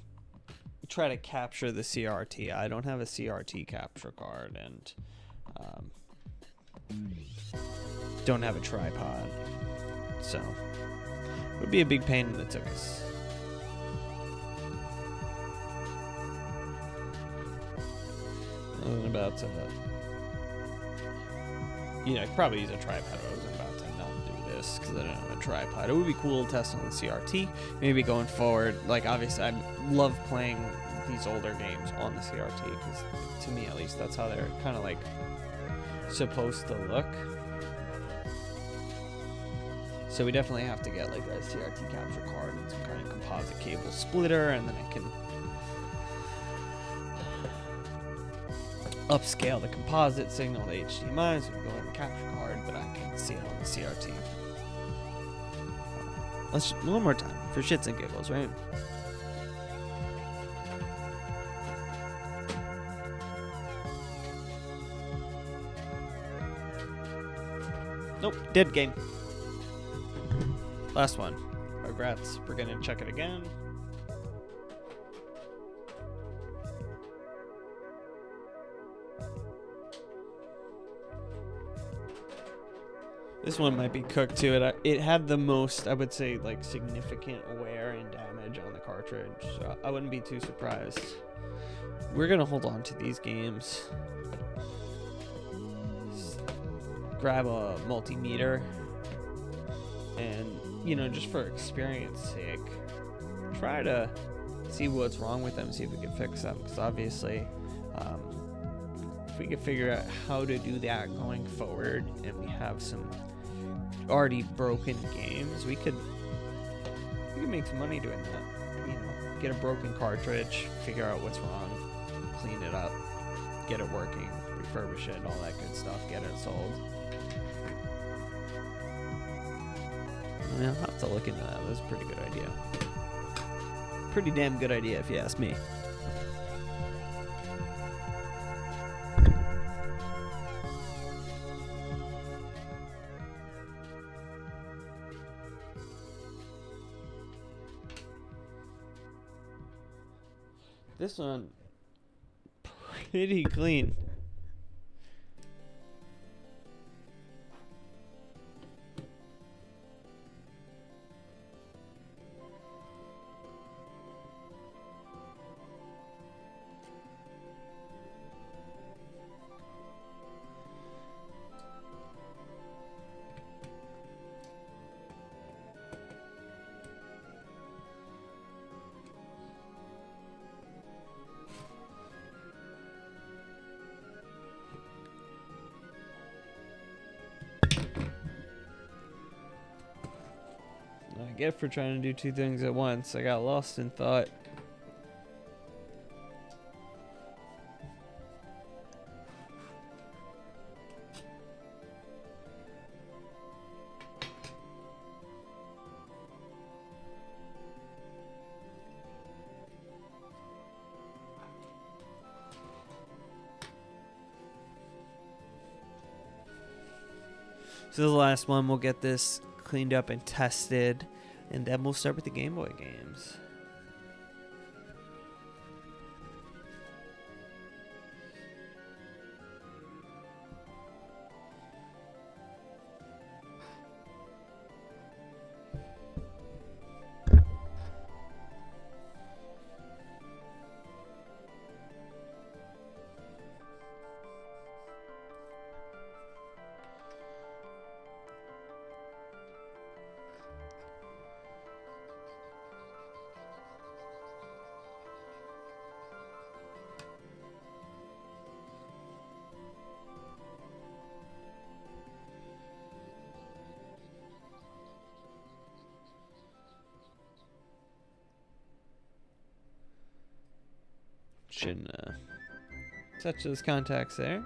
Speaker 1: try to capture the CRT. I don't have a CRT capture card, and don't have a tripod, so it would be a big pain in the tuchus. I was about to, you know, I could probably use a tripod. I was about to not do this because I don't have a tripod. It would be cool to test on the CRT. Maybe going forward, like obviously I love playing these older games on the CRT because to me at least that's how they're kind of like supposed to look. So we definitely have to get like a CRT capture card and some kind of composite cable splitter, and then I can upscale the composite signal to HDMI so it can go in the capture card, but I can see it on the CRT. Let's one more time for shits and giggles, right? Nope, dead game. Last one. Regrets. We're gonna check it again. This one might be cooked too. It had the most, I would say, like significant wear and damage on the cartridge, so I wouldn't be too surprised. We're gonna hold on to these games. Grab a multimeter, and you know, just for experience sake, try to see what's wrong with them, see if we can fix them. Because obviously, if we can figure out how to do that going forward, and we have some already broken games, we could make some money doing that. You know, get a broken cartridge, figure out what's wrong, clean it up, get it working, refurbish it, all that good stuff, get it sold. Yeah, I'll have to look into that. That's a pretty good idea. Pretty damn good idea, if you ask me. This one, pretty clean. I get for trying to do 2 things at once. I got lost in thought. So the last one, we'll get this cleaned up and tested, and then we'll start with the Game Boy games. shouldn't touch those contacts there.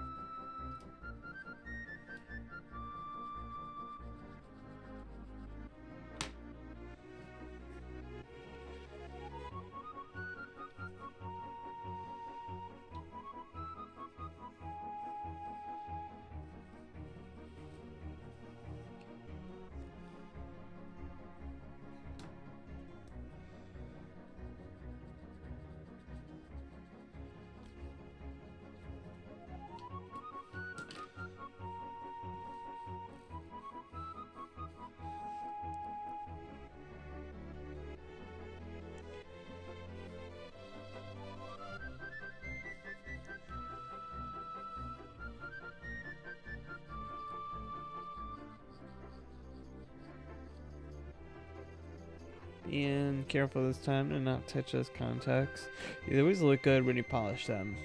Speaker 1: Being careful this time to not touch those contacts. They always look good when you polish them.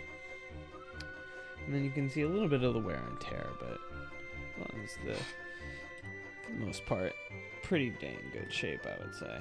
Speaker 1: And then you can see a little bit of the wear and tear, but as long as for the most part, pretty dang good shape, I would say.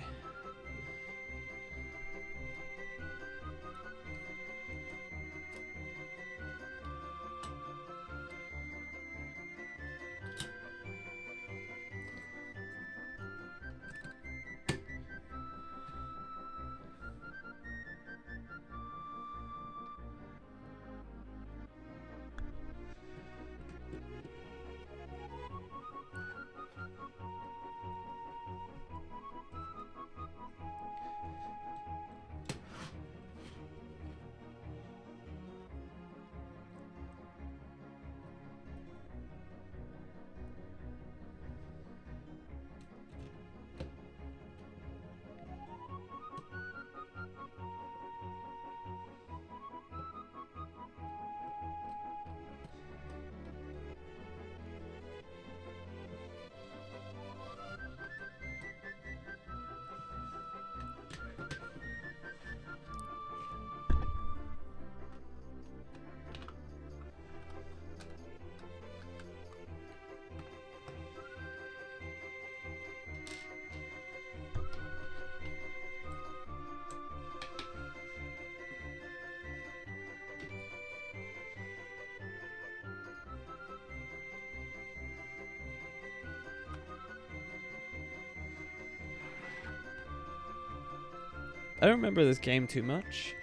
Speaker 1: I don't remember this game too much.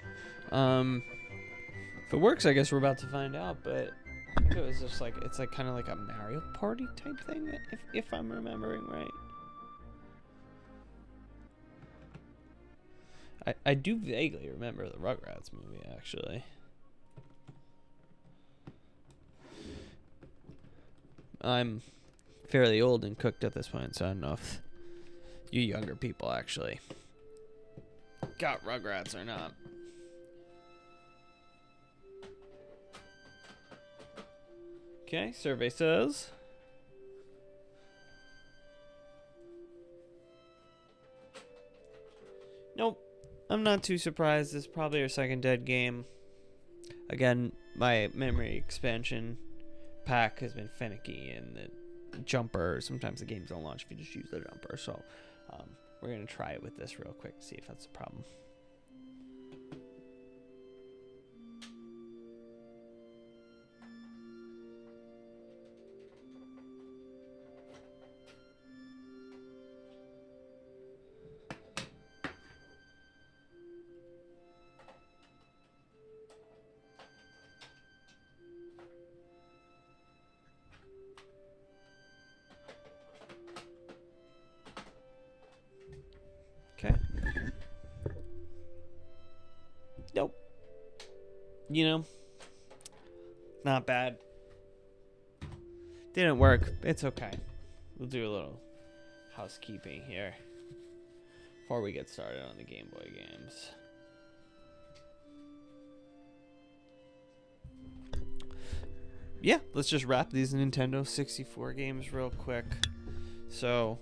Speaker 1: If it works, I guess we're about to find out, but I think it was just like, it's like kind of like a Mario Party type thing, if I'm remembering right. I do vaguely remember the Rugrats movie, actually. I'm fairly old and cooked at this point, so I don't know if you younger people actually got Rugrats or not. Okay, survey says nope. I'm not too surprised. This is probably our second dead game. Again, my memory expansion pack has been finicky, and the jumper, sometimes the games don't launch if you just use the jumper. So we're going to try it with this real quick, see if that's a problem. Okay. Nope. You know, not bad. Didn't work. It's okay. We'll do a little housekeeping here before we get started on the Game Boy games. Yeah, let's just wrap these Nintendo 64 games real quick. So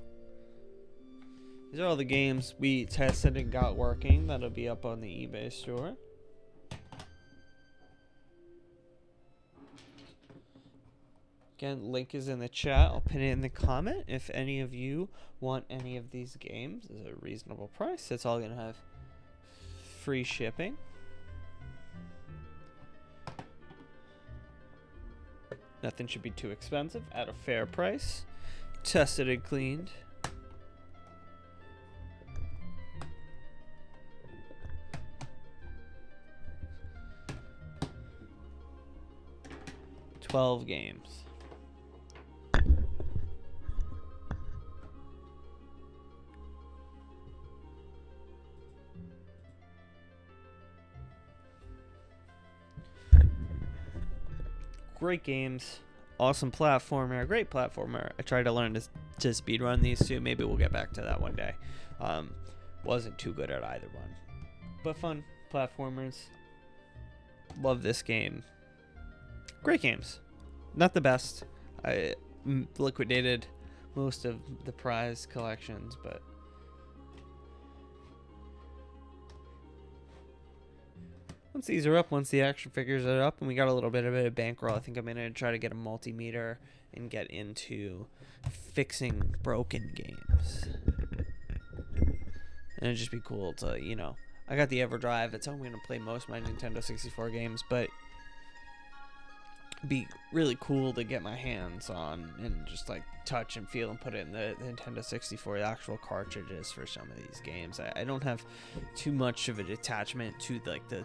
Speaker 1: these are all the games we tested and got working. That'll be up on the eBay store. Again, link is in the chat. I'll pin it in the comment. If any of you want any of these games at a reasonable price, it's all going to have free shipping. Nothing should be too expensive. At a fair price. Tested and cleaned. $12 games. Great games. Awesome platformer. Great platformer. I tried to learn to speedrun these too. Maybe we'll get back to that one day. Wasn't too good at either one. But fun platformers. Love this game. Great games. Not the best. I liquidated most of the prize collections, but once these are up, once the action figures are up, and we got a little bit of a bankroll, I think I'm going to try to get a multimeter and get into fixing broken games. And it'd just be cool to, you know, I got the EverDrive. That's how I'm going to play most of my Nintendo 64 games, but it'd be really cool to get my hands on and just like touch and feel and put it in the Nintendo 64, the actual cartridges for some of these games. I don't have too much of an attachment to like the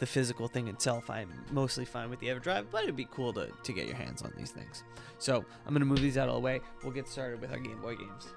Speaker 1: physical thing itself. I'm mostly fine with the EverDrive, but it'd be cool to get your hands on these things. So I'm going to move these out of the way. We'll get started with our Game Boy games.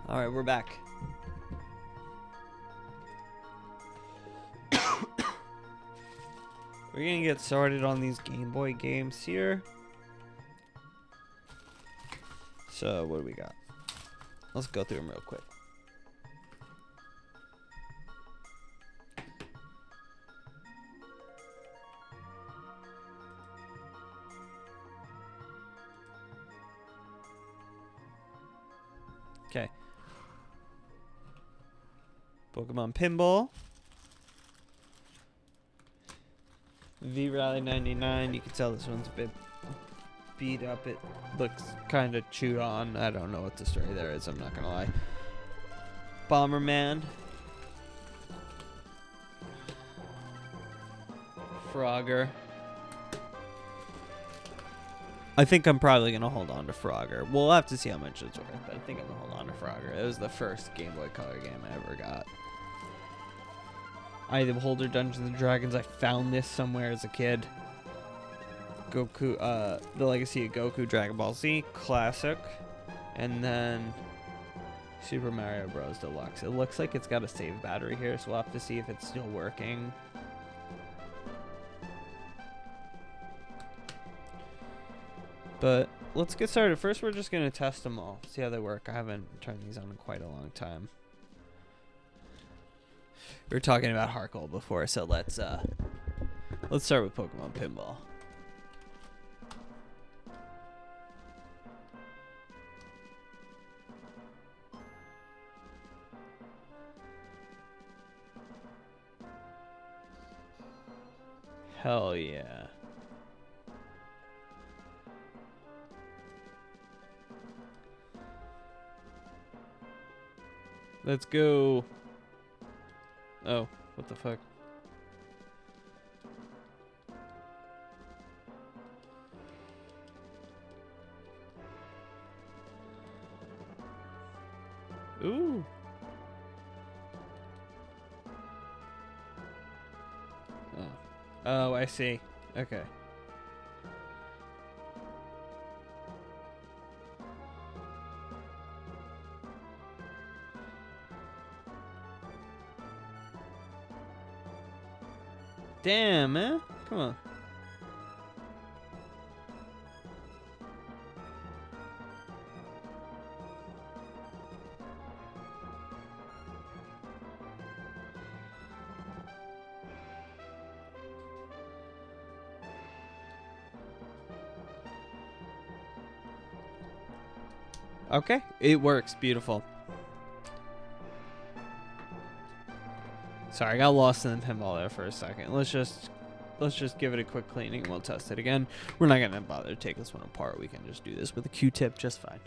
Speaker 1: All right, we're back. We're going to get started on these Game Boy games here. So, what do we got? Let's go through them real quick. Okay. Pokemon Pinball. V-Rally 99. You can tell this one's a bit beat up. It looks kind of chewed on. I don't know what the story there is. I'm not going to lie. Bomberman. Frogger. I think I'm probably going to hold on to Frogger. We'll have to see how much it's worth, but I think I'm going to hold on to Frogger. It was the first Game Boy Color game I ever got. Item Holder Dungeons and Dragons. I found this somewhere as a kid. Goku, The Legacy of Goku, Dragon Ball Z, classic. And then Super Mario Bros. Deluxe. It looks like it's got a save battery here, so we'll have to see if it's still working. But let's get started. First, we're just going to test them all, see how they work. I haven't turned these on in quite a long time. We were talking about Harkle before, so let's start with Pokemon Pinball. Hell yeah. Let's go. Oh, what the fuck? Ooh. Oh. Oh, I see. Okay. Damn, man. Come on. Okay, it works. Beautiful. Sorry, I got lost in the pinball there for a second. Let's just give it a quick cleaning and we'll test it again. We're not gonna bother to take this one apart. We can just do this with a Q-tip just fine.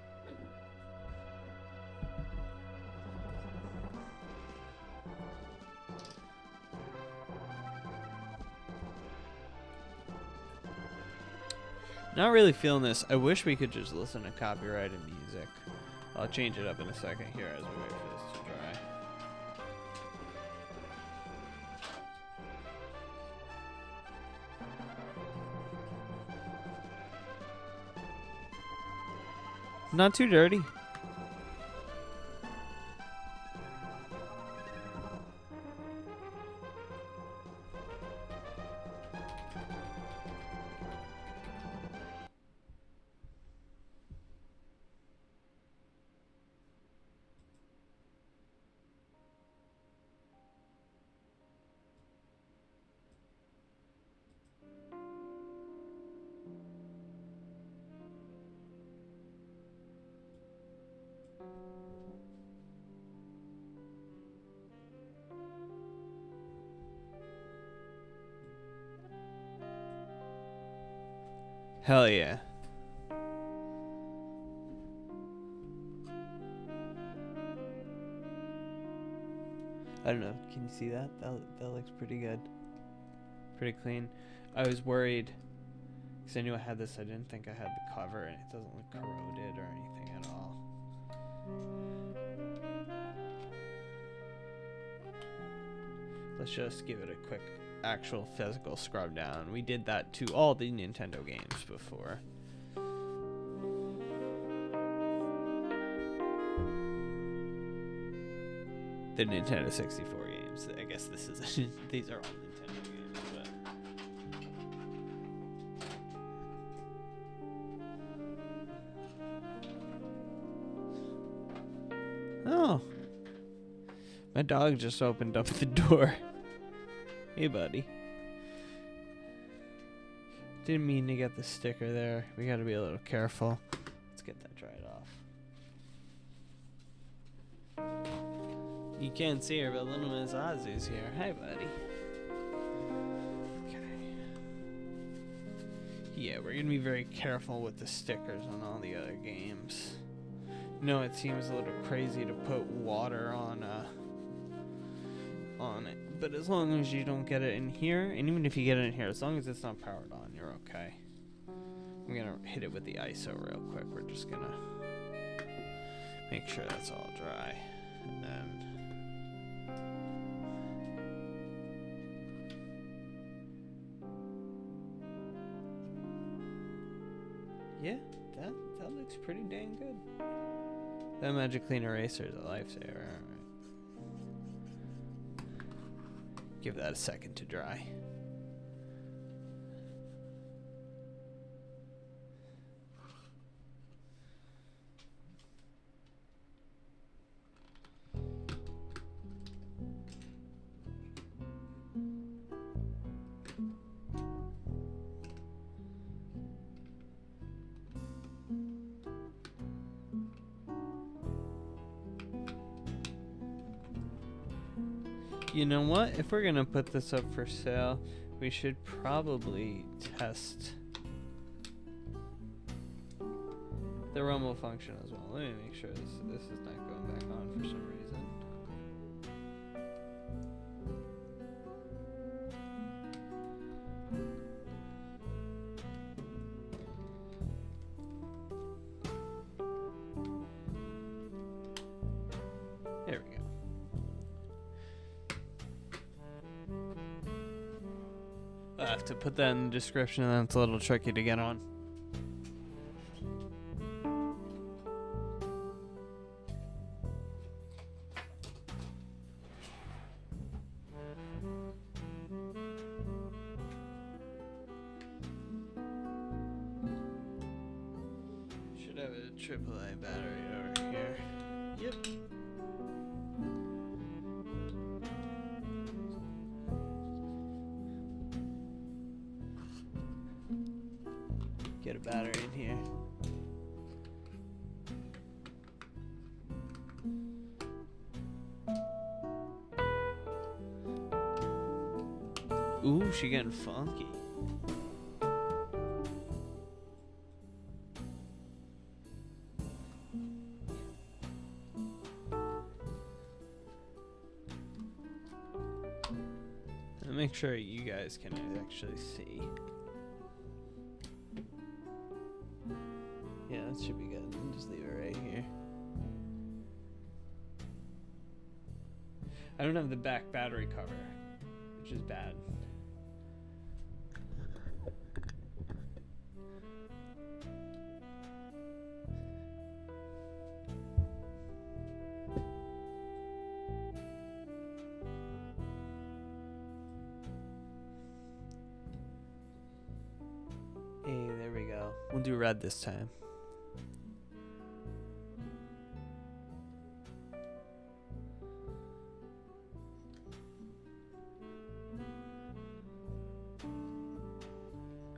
Speaker 1: Not really feeling this. I wish we could just listen to copyrighted music. I'll change it up in a second here as we wait for this to dry. Not too dirty. Hell yeah. I don't know. Can you see that? That looks pretty good. Pretty clean. I was worried because I knew I had this. I didn't think I had the cover, and it doesn't look corroded or anything at all. Let's just give it a quick actual physical scrub down. We did that to all the Nintendo games before. The Nintendo 64 games. I guess this is these are all Nintendo games, but oh, my dog just opened up the door. Hey, buddy. Didn't mean to get the sticker there. We gotta be a little careful. Let's get that dried off. You can't see her, but little Miss Azu's here. Hey, buddy. Okay. Yeah, we're gonna be very careful with the stickers on all the other games. No, it seems a little crazy to put water on it. But as long as you don't get it in here, and even if you get it in here, as long as it's not powered on, you're okay. I'm gonna hit it with the ISO real quick. We're just gonna make sure that's all dry. And then yeah, that looks pretty dang good. That Magic Clean Eraser is a lifesaver. Alright. Give that a second to dry. You know what? If we're gonna put this up for sale, we should probably test the rumble function as well. Let me make sure this is not going back on for some reason. There we go. I have to put that in the description, and then it's a little tricky to get on. Should have a AAA battery over here. Yep. Get a battery in here. Ooh, she getting funky. Make sure you guys can actually see. Yeah, that should be good. I'll just leave it right here. I don't have the back battery cover, which is bad. Hey, there we go. We'll do red this time.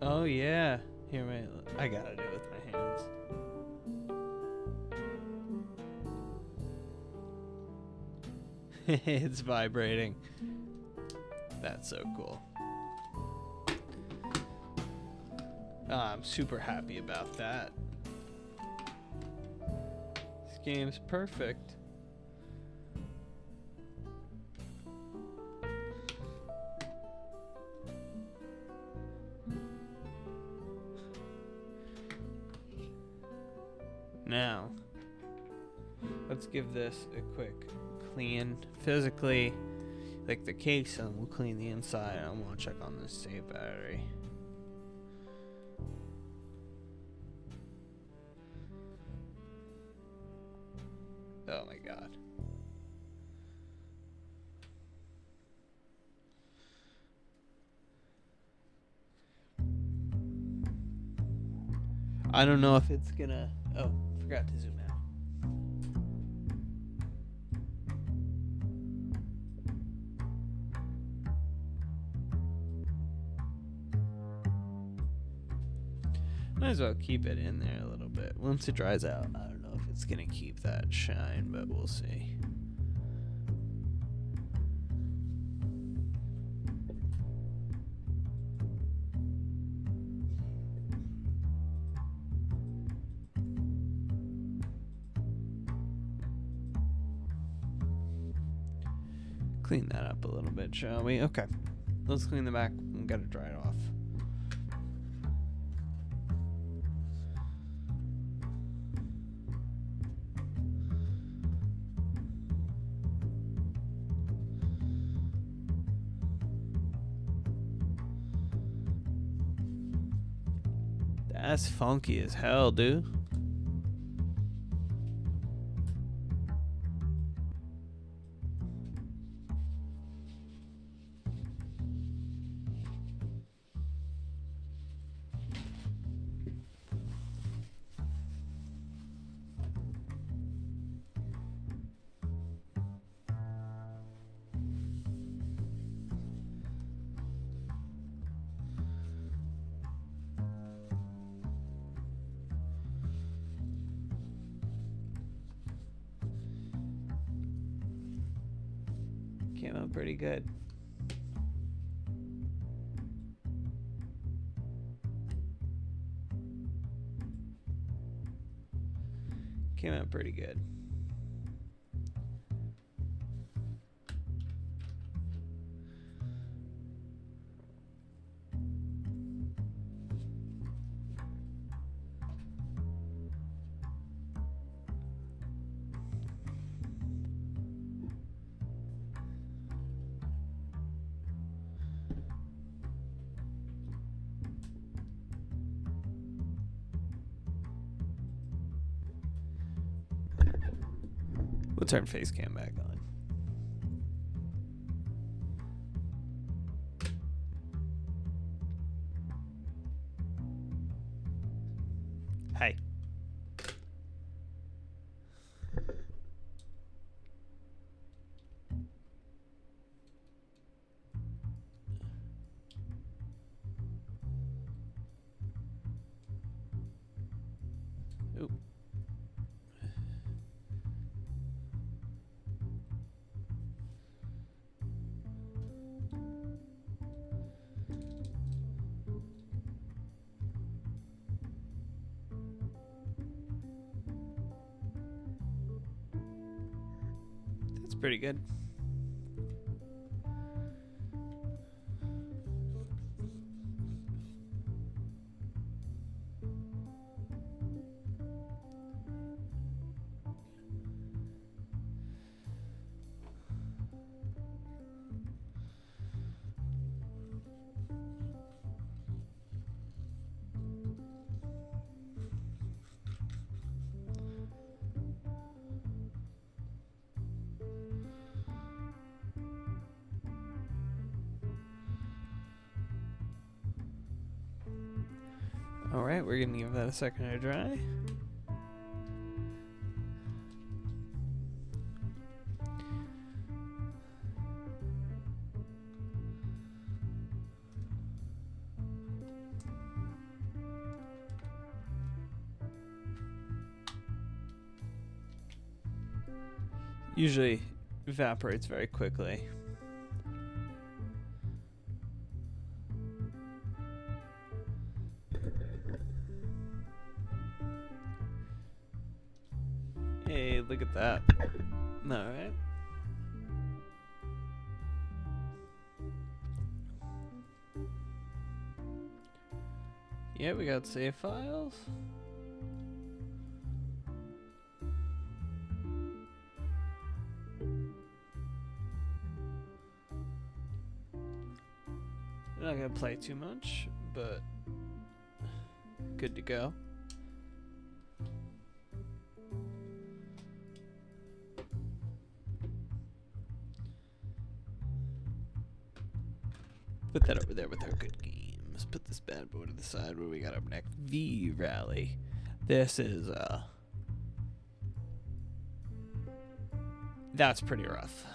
Speaker 1: Oh yeah. Here, wait. I gotta do it with my hands. It's vibrating. That's so cool. I'm super happy about that. This game's perfect. Now, let's give this a quick clean. Physically, like the case, and we'll clean the inside. I want to check on this save battery. Oh my god. I don't know if it's gonna... Oh, forgot to zoom out. Might as well keep it in there a little bit. Once it dries out, I don't know if it's gonna keep that shine, but we'll see. Clean that up a little bit, shall we? Okay. Let's clean the back. We gotta dry it off. That's funky as hell, dude. Came out pretty good. came out pretty good. We'll turn face cam back on. Hi. Ooh. That's pretty good. Alright, we're gonna give that a second to dry. Usually evaporates very quickly. Hey, look at that. Alright. Yeah, we got save files. I'm not gonna play too much, but good to go. Put that over there with our good games. Put this bad boy to the side. What do we got up next? V Rally. This is that's pretty rough.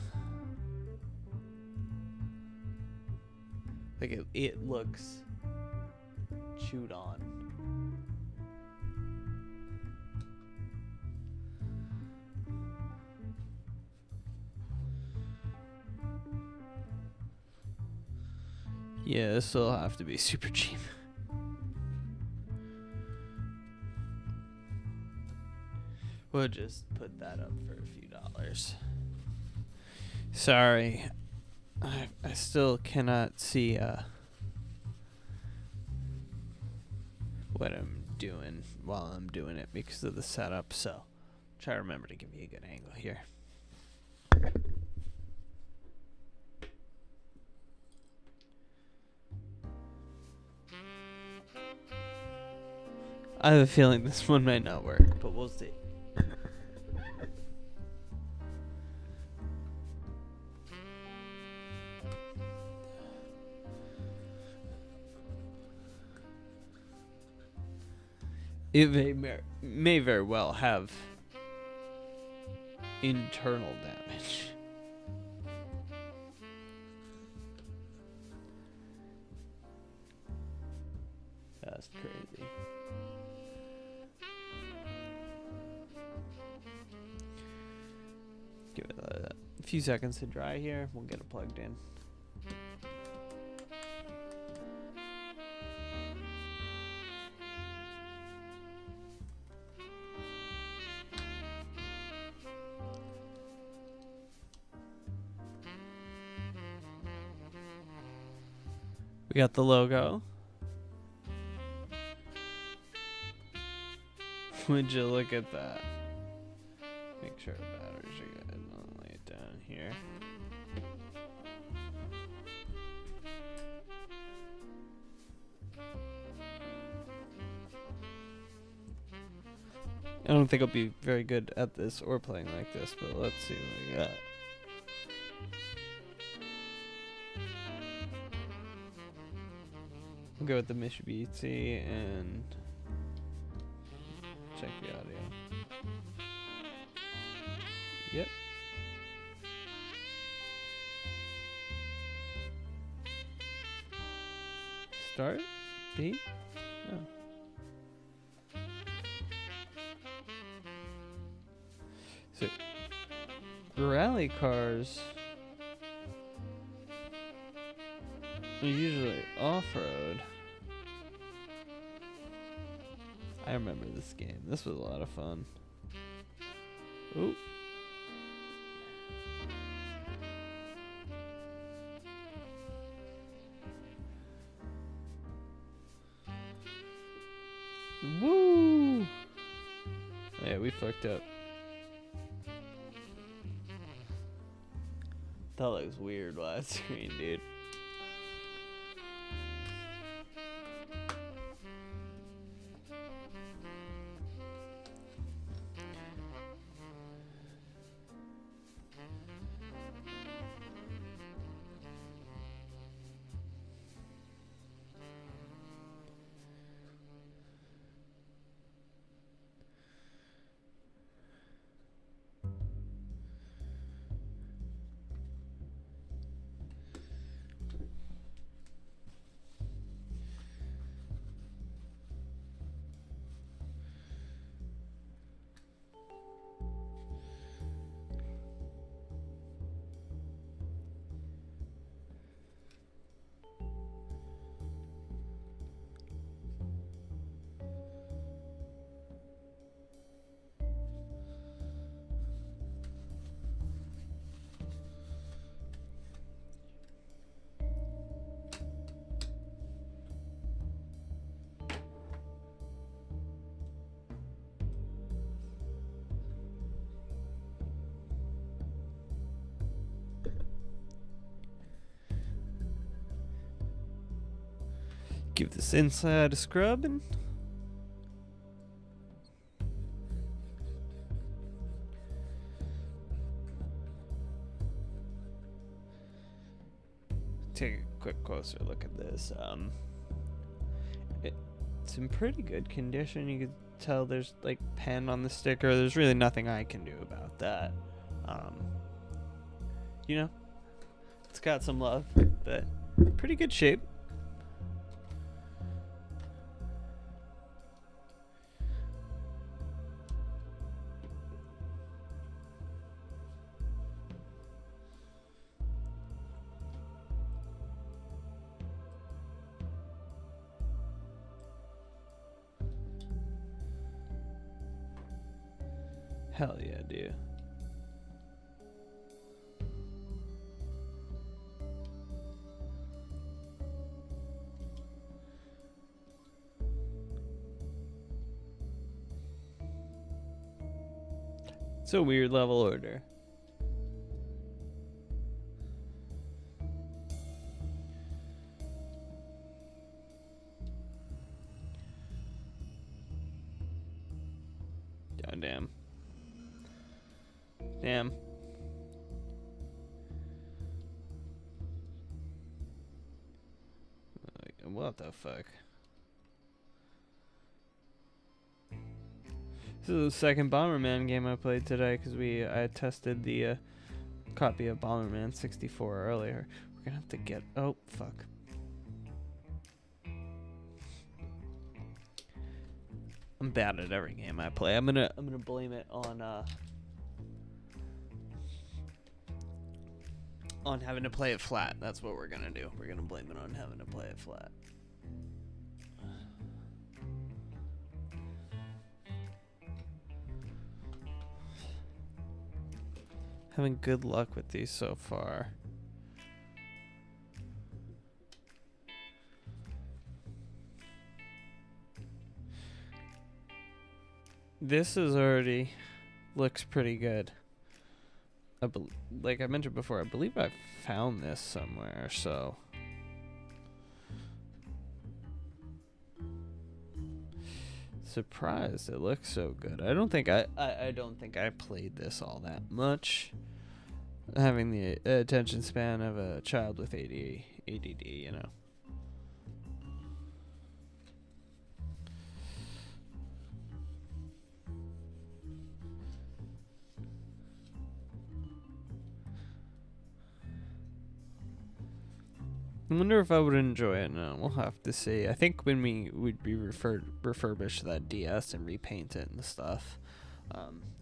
Speaker 1: Like it looks chewed on. Yeah, this will have to be super cheap. We'll just put that up for a few dollars. Sorry. I still cannot see what I'm doing while I'm doing it because of the setup, so try to remember to give you a good angle here. I have a feeling this one might not work, but we'll see. It may very well have internal damage. That's crazy. Give it a few seconds to dry here. We'll get it plugged in. We got the logo. Would you look at that? Make sure the batteries are good. I'll lay it down here. I don't think I'll be very good at this or playing like this, but let's see what we got. We'll go with the Mitsubishi and check the audio. Yep. Start? B? No. So, rally cars are usually off-road. I remember this game. This was a lot of fun. Ooh. Woo! Yeah, we fucked up. That looks weird last screen, dude. Give this inside a scrubbing. Take a quick closer look at this. It's in pretty good condition. You can tell there's like pen on the sticker. There's really nothing I can do about that. You know, it's got some love, but pretty good shape. Hell yeah, dude. It's a weird level order. God damn. Damn. What the fuck? This is the second Bomberman game I played today because I tested the copy of Bomberman 64 earlier. We're gonna have to get. Oh fuck. I'm bad at every game I play. I'm gonna blame it on having to play it flat. That's what we're gonna do. We're gonna blame it on having to play it flat. Having good luck with these so far. This is already looks pretty good. Like I mentioned before, I believe I found this somewhere, so surprised it looks so good. I don't think I played this all that much. Having the attention span of a child with ADD, you know. I wonder if I would enjoy it. No, we'll have to see. I think when we would be refurbish that DS and repaint it and stuff,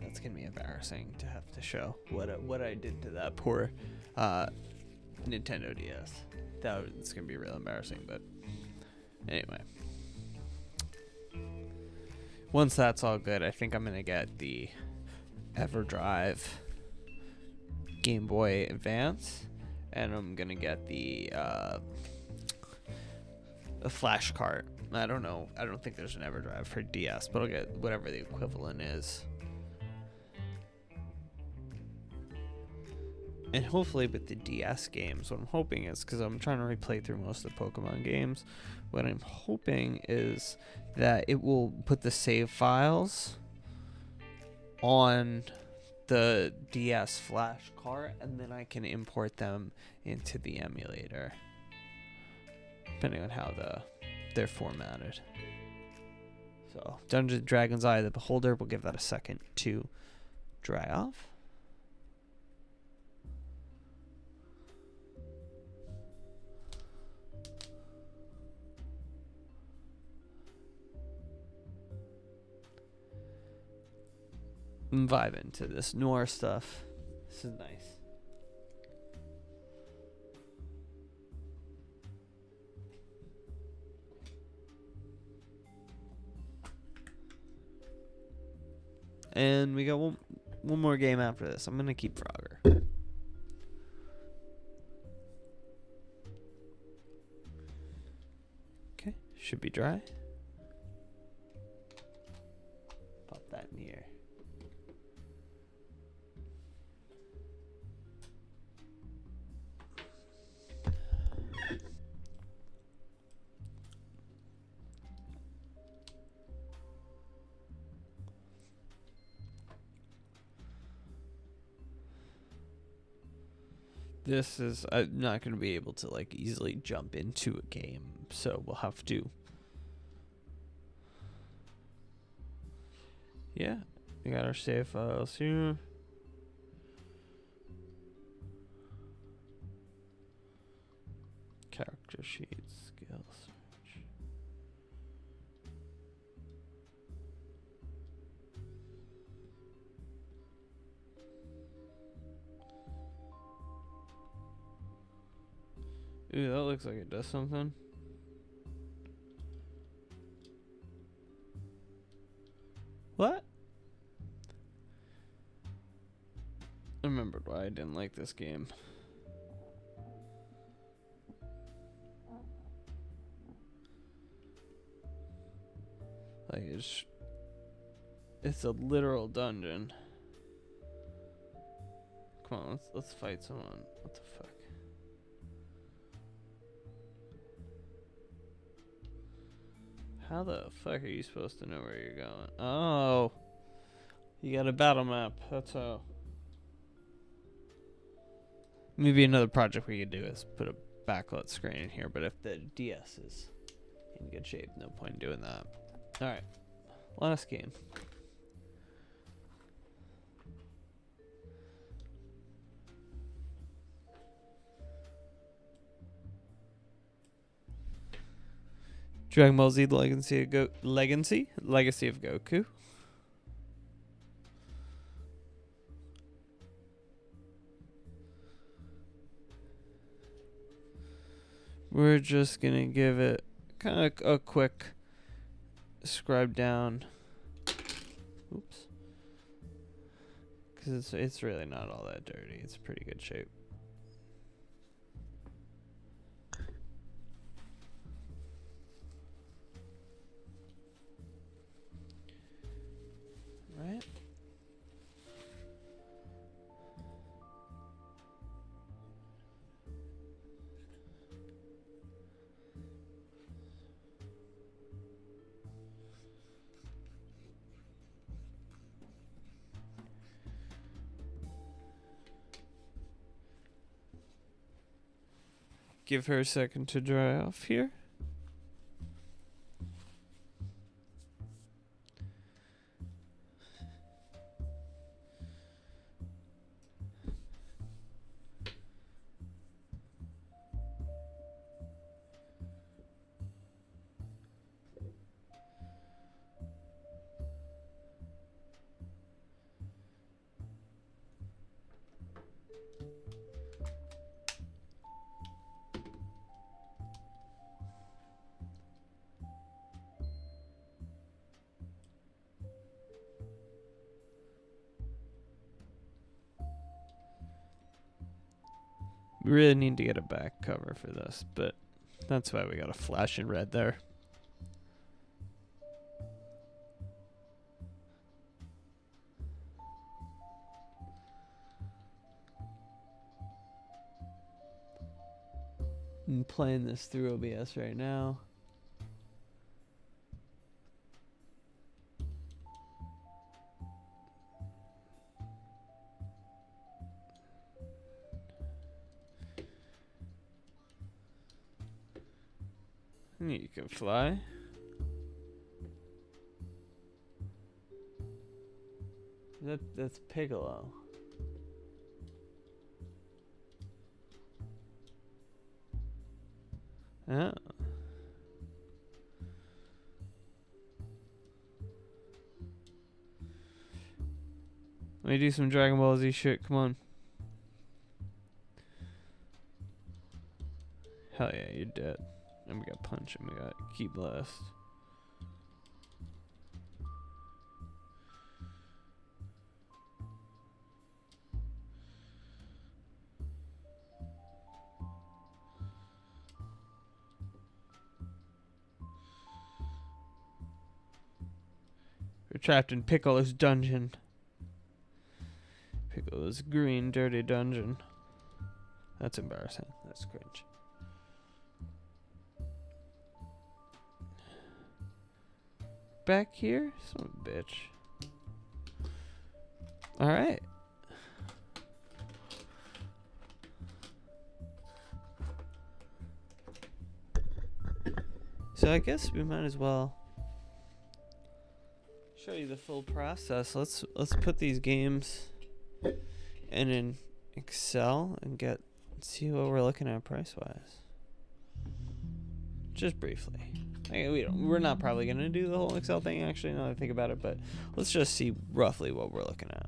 Speaker 1: that's gonna be embarrassing to have to show what I did to that poor Nintendo DS. It's gonna be real embarrassing. But anyway, once that's all good, I think I'm gonna get the EverDrive Game Boy Advance. And I'm gonna get a flash cart. I don't know. I don't think there's an EverDrive for DS, but I'll get whatever the equivalent is. And hopefully with the DS games, what I'm hoping is, because I'm trying to replay through most of the Pokemon games, what I'm hoping is that it will put the save files on the DS flash cart, and then I can import them into the emulator, depending on how they're formatted. So Dungeons & Dragons Eye of the Beholder, we'll give that a second to dry off. I'm vibing to this noir stuff. This is nice. And we got one more game after this. I'm gonna keep Frogger. Okay, should be dry. Pop that in here. This is, I'm not going to be able to like easily jump into a game, so we'll have to. Yeah, we got our save files here. Character sheets, skill search. Ooh, that looks like it does something. What? I remembered why I didn't like this game. Like it's a literal dungeon. Come on, let's fight someone. What the fuck? How the fuck are you supposed to know where you're going? Oh, you got a battle map. That's how. Maybe another project we could do is put a backlit screen in here, but if the DS is in good shape, no point in doing that. Alright, last game. Dragon Ball Z: Legacy of Goku. We're just gonna give it kind of a quick scribe down. Oops. Because it's really not all that dirty. It's pretty good shape. give her a second to dry off here. We really need to get a back cover for this, but that's why we got a flash in red there. I'm playing this through OBS right now. You can fly. That's Piccolo. Oh. Let me do some Dragon Ball Z shit, come on. Hell yeah, you're dead. And we got punch and we got key blast. We're trapped in Piccolo's dungeon. Piccolo's green, dirty dungeon. That's embarrassing. That's cringe. Back here? Son of a bitch. Alright. So I guess we might as well show you the full process. Let's put these games in Excel and see what we're looking at price wise. Just briefly. We're not probably gonna do the whole Excel thing actually now that I think about it, but let's just see roughly what we're looking at.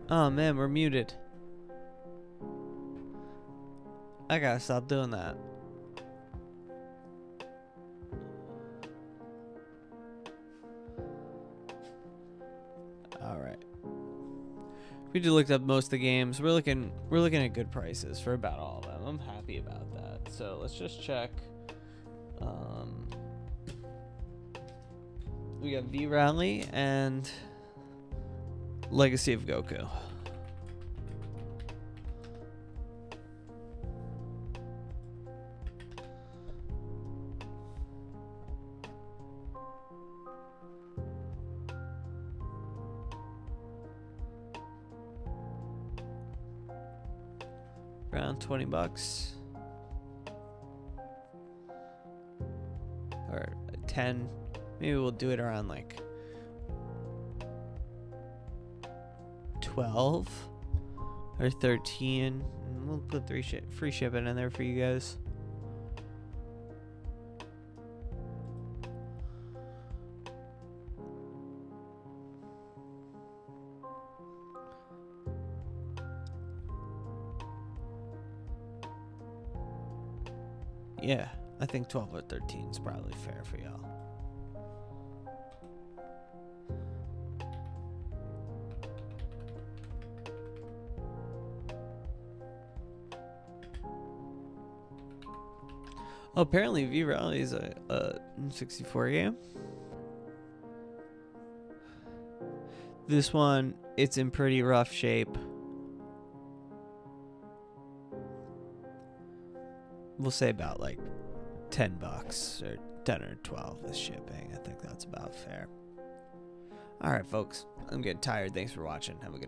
Speaker 1: Oh man, we're muted. I gotta stop doing that. All right. We just looked up most of the games. We're looking at good prices for about all of them. I'm happy about that. So let's just check. We got V Rally and Legacy of Goku. Around $20 or 10. Maybe we'll do it around like 12 or 13. And we'll put free shipping in there for you guys. Yeah, I think 12 or 13 is probably fair for y'all. Oh, apparently V-Rally is a N64 game. This one, it's in pretty rough shape. We'll say about like $10 or 10 or 12 with shipping. I think that's about fair. All right, folks. I'm getting tired. Thanks for watching. Have a good